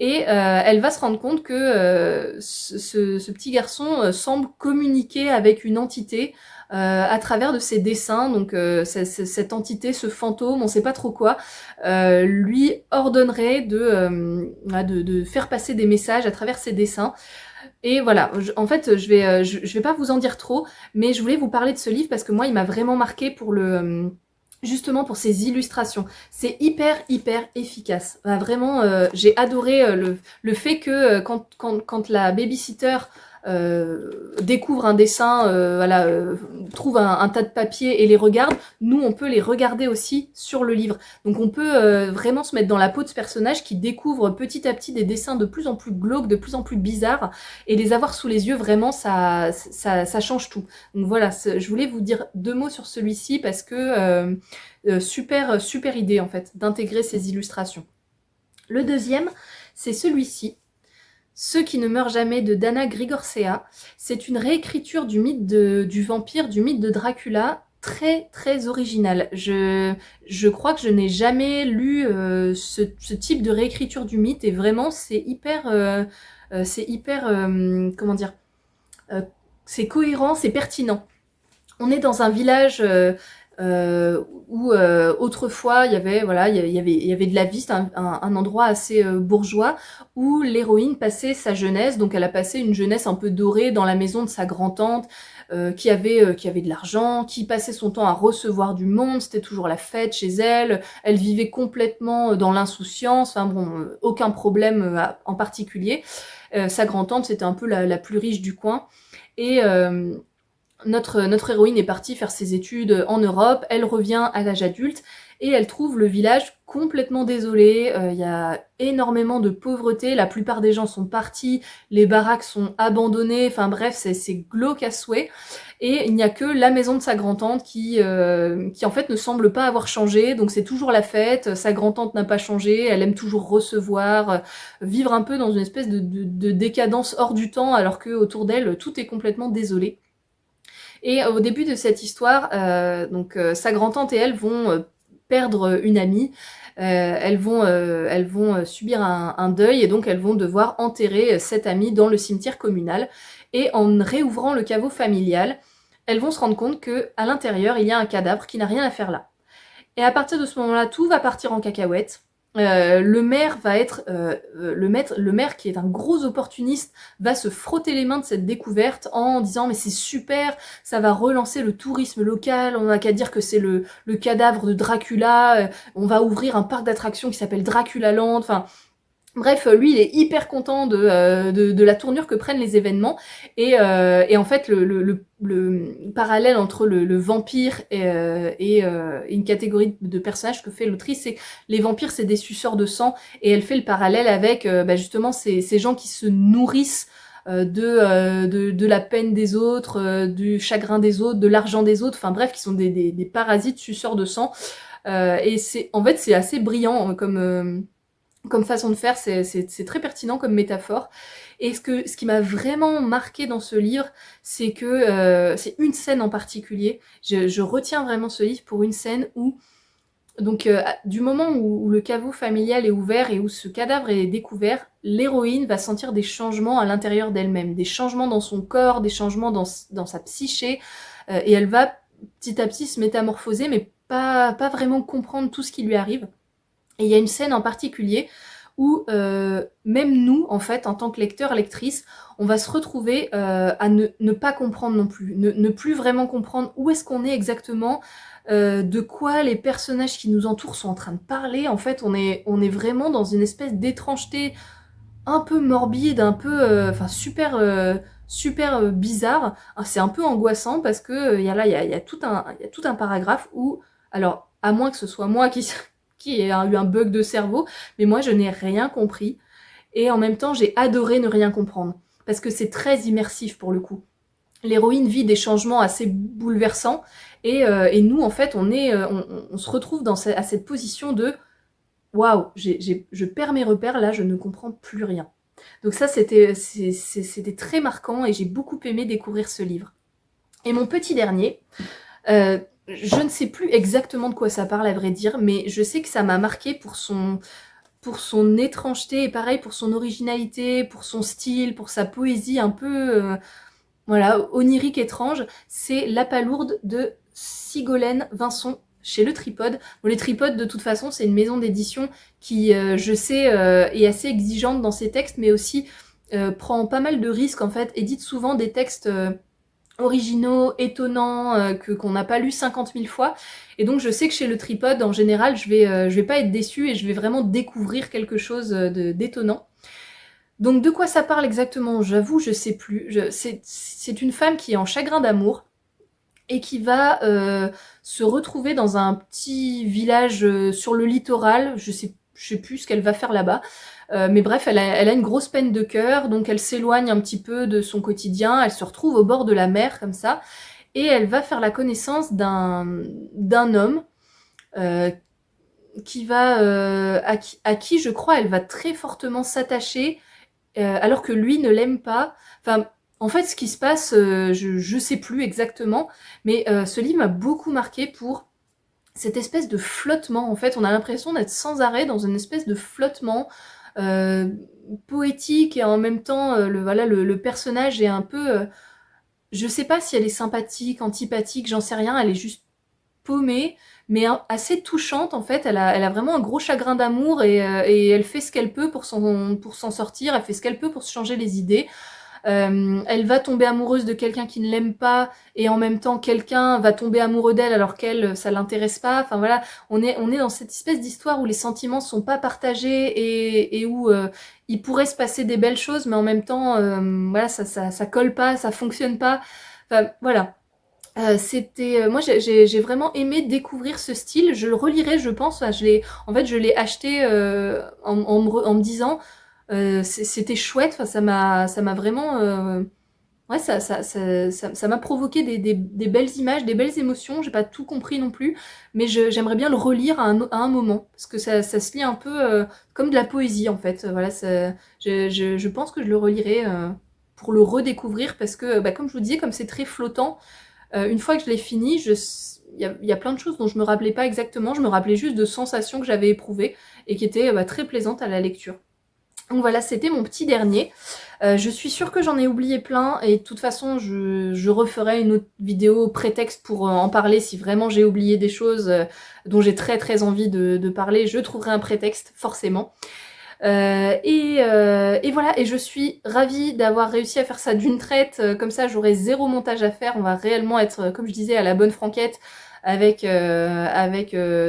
Et elle va se rendre compte que ce petit garçon semble communiquer avec une entité à travers de ses dessins. Donc cette entité, ce fantôme, on sait pas trop quoi, lui ordonnerait de faire passer des messages à travers ses dessins. Et voilà, en fait, je vais pas vous en dire trop, mais je voulais vous parler de ce livre parce que moi, il m'a vraiment marqué pour justement pour ses illustrations. C'est hyper efficace. Vraiment, j'ai adoré le fait que quand la babysitter découvre un dessin, trouve un tas de papiers et les regarde, nous on peut les regarder aussi sur le livre. Donc on peut vraiment se mettre dans la peau de ce personnage qui découvre petit à petit des dessins de plus en plus glauques, de plus en plus bizarres, et les avoir sous les yeux, vraiment ça change tout. Donc voilà, je voulais vous dire 2 mots sur celui-ci parce que super idée en fait d'intégrer ces illustrations. Le deuxième, c'est celui-ci. Ceux qui ne meurent jamais de Dana Grigorcea. C'est une réécriture du mythe du vampire, du mythe de Dracula, très très original. Je crois que je n'ai jamais lu ce type de réécriture du mythe et vraiment c'est hyper, comment dire, euh, c'est cohérent, c'est pertinent. On est dans un village où autrefois il y avait de la vie, c'était un endroit assez bourgeois où l'héroïne passait sa jeunesse, donc elle a passé une jeunesse un peu dorée dans la maison de sa grand-tante qui avait de l'argent, qui passait son temps à recevoir du monde, c'était toujours la fête chez elle, elle vivait complètement dans l'insouciance, enfin bon, aucun problème en particulier. Sa grand-tante c'était un peu la plus riche du coin et notre héroïne est partie faire ses études en Europe, elle revient à l'âge adulte et elle trouve le village complètement désolé, il y a énormément de pauvreté, la plupart des gens sont partis, les baraques sont abandonnées, enfin bref, c'est glauque à souhait. Et il n'y a que la maison de sa grand-tante qui en fait ne semble pas avoir changé, donc c'est toujours la fête, sa grand-tante n'a pas changé, elle aime toujours recevoir, vivre un peu dans une espèce de décadence hors du temps alors que autour d'elle tout est complètement désolé. Et au début de cette histoire, sa grand-tante et elle vont perdre une amie. Elles vont subir un deuil et donc elles vont devoir enterrer cette amie dans le cimetière communal. Et en réouvrant le caveau familial, elles vont se rendre compte que à l'intérieur il y a un cadavre qui n'a rien à faire là. Et à partir de ce moment-là, tout va partir en cacahuète. Le maire va être le maire qui est un gros opportuniste va se frotter les mains de cette découverte en disant mais c'est super, ça va relancer le tourisme local, on n'a qu'à dire que c'est le cadavre de Dracula, on va ouvrir un parc d'attractions qui s'appelle Dracula Land, enfin bref, lui, il est hyper content de la tournure que prennent les événements. Et en fait, le parallèle entre le vampire et une catégorie de personnages que fait l'autrice, c'est que les vampires, c'est des suceurs de sang. Et elle fait le parallèle avec justement ces gens qui se nourrissent de la peine des autres, du chagrin des autres, de l'argent des autres. Enfin bref, qui sont des parasites suceurs de sang. Et en fait, c'est assez brillant comme façon de faire, c'est très pertinent comme métaphore. Et ce qui m'a vraiment marqué dans ce livre, c'est que c'est une scène en particulier. Je retiens vraiment ce livre pour une scène où, donc, du moment où le caveau familial est ouvert et où ce cadavre est découvert, l'héroïne va sentir des changements à l'intérieur d'elle-même, des changements dans son corps, des changements dans sa psyché, et elle va petit à petit se métamorphoser, mais pas vraiment comprendre tout ce qui lui arrive. Et il y a une scène en particulier où même nous, en fait, en tant que lecteur, lectrice, on va se retrouver à ne pas comprendre non plus, ne plus vraiment comprendre où est-ce qu'on est exactement, de quoi les personnages qui nous entourent sont en train de parler. En fait, on est vraiment dans une espèce d'étrangeté un peu morbide, un peu, super bizarre. C'est un peu angoissant parce que il y a tout un paragraphe où, alors, à moins que ce soit moi qui ai eu un bug de cerveau, mais moi je n'ai rien compris. Et en même temps, j'ai adoré ne rien comprendre. Parce que c'est très immersif pour le coup. L'héroïne vit des changements assez bouleversants. Et nous, en fait, on se retrouve à cette position de waouh, je perds mes repères, là, je ne comprends plus rien. Donc ça, c'était très marquant et j'ai beaucoup aimé découvrir ce livre. Et mon petit dernier, je ne sais plus exactement de quoi ça parle à vrai dire, mais je sais que ça m'a marqué pour son étrangeté et pareil pour son originalité, pour son style, pour sa poésie un peu onirique étrange. C'est La Palourde de Sigolène Vincent chez Le Tripode. Bon, Les Tripodes, de toute façon, c'est une maison d'édition qui, je sais, est assez exigeante dans ses textes, mais aussi prend pas mal de risques, en fait, édite souvent des textes originaux, étonnants, qu'on n'a pas lu 50 000 fois. Et donc, je sais que chez Le Tripode, en général, je vais pas être déçue et je vais vraiment découvrir quelque chose d'étonnant. Donc, de quoi ça parle exactement? J'avoue, je sais plus. C'est une femme qui est en chagrin d'amour et qui va se retrouver dans un petit village sur le littoral. Je sais plus ce qu'elle va faire là-bas. Mais bref, elle a une grosse peine de cœur, donc elle s'éloigne un petit peu de son quotidien, elle se retrouve au bord de la mer comme ça, et elle va faire la connaissance d'un homme euh, à qui je crois elle va très fortement s'attacher, alors que lui ne l'aime pas. Enfin, en fait, ce qui se passe, je sais plus exactement, mais ce livre m'a beaucoup marqué pour cette espèce de flottement. En fait, on a l'impression d'être sans arrêt dans une espèce de flottement euh, poétique, et en même temps, le personnage est un peu... je sais pas si elle est sympathique, antipathique, j'en sais rien, elle est juste paumée, mais assez touchante en fait. Elle a vraiment un gros chagrin d'amour, et elle fait ce qu'elle peut pour s'en sortir, elle fait ce qu'elle peut pour se changer les idées. Elle va tomber amoureuse de quelqu'un qui ne l'aime pas, et en même temps quelqu'un va tomber amoureux d'elle alors qu'elle, ça l'intéresse pas. Enfin voilà, on est dans cette espèce d'histoire où les sentiments sont pas partagés, et où il pourrait se passer des belles choses, mais en même temps, voilà, ça colle pas, ça fonctionne pas. Enfin voilà. C'était moi j'ai vraiment aimé découvrir ce style. Je le relirai, je pense. Enfin, je l'ai acheté en me disant c'était chouette. Enfin, ça m'a vraiment ouais, ça m'a provoqué des belles images, des belles émotions. J'ai pas tout compris non plus, mais j'aimerais bien le relire à un moment, parce que ça se lit un peu comme de la poésie en fait. Voilà, je pense que je le relirai pour le redécouvrir, parce que bah, comme je vous disais, comme c'est très flottant. Une fois que je l'ai fini, il y a plein de choses dont je me rappelais pas exactement. Je me rappelais juste de sensations que j'avais éprouvées et qui étaient bah, très plaisantes à la lecture. Donc voilà, c'était mon petit dernier. Je suis sûre que j'en ai oublié plein, et de toute façon, je referai une autre vidéo prétexte pour en parler si vraiment j'ai oublié des choses dont j'ai très très envie de parler. Je trouverai un prétexte, forcément. Et voilà, et je suis ravie d'avoir réussi à faire ça d'une traite, comme ça j'aurai zéro montage à faire, on va réellement être, comme je disais, à la bonne franquette, avec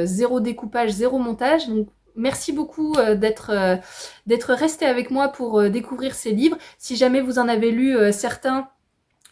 zéro découpage, zéro montage. Donc merci beaucoup d'être resté avec moi pour découvrir ces livres. Si jamais vous en avez lu certains,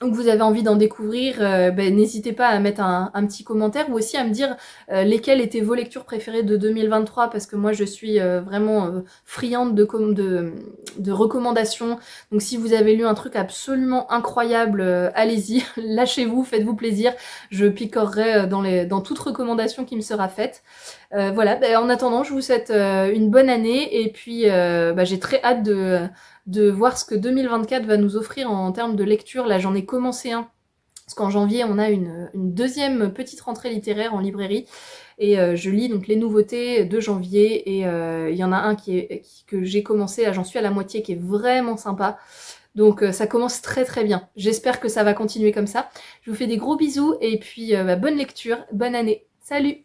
ou que vous avez envie d'en découvrir, ben, n'hésitez pas à mettre un petit commentaire, ou aussi à me dire lesquelles étaient vos lectures préférées de 2023, parce que moi je suis vraiment friande de recommandations. Donc si vous avez lu un truc absolument incroyable, allez-y, lâchez-vous, faites-vous plaisir. Je picorerai dans toute recommandation qui me sera faite. Voilà, ben, en attendant, je vous souhaite une bonne année, et puis ben, j'ai très hâte de voir ce que 2024 va nous offrir en termes de lecture. Là, j'en ai commencé un, parce qu'en janvier, on a une deuxième petite rentrée littéraire en librairie, et je lis donc les nouveautés de janvier, et il y en a un que j'ai commencé, là j'en suis à la moitié, qui est vraiment sympa. Donc ça commence très très bien. J'espère que ça va continuer comme ça. Je vous fais des gros bisous, et puis bah, bonne lecture, bonne année. Salut!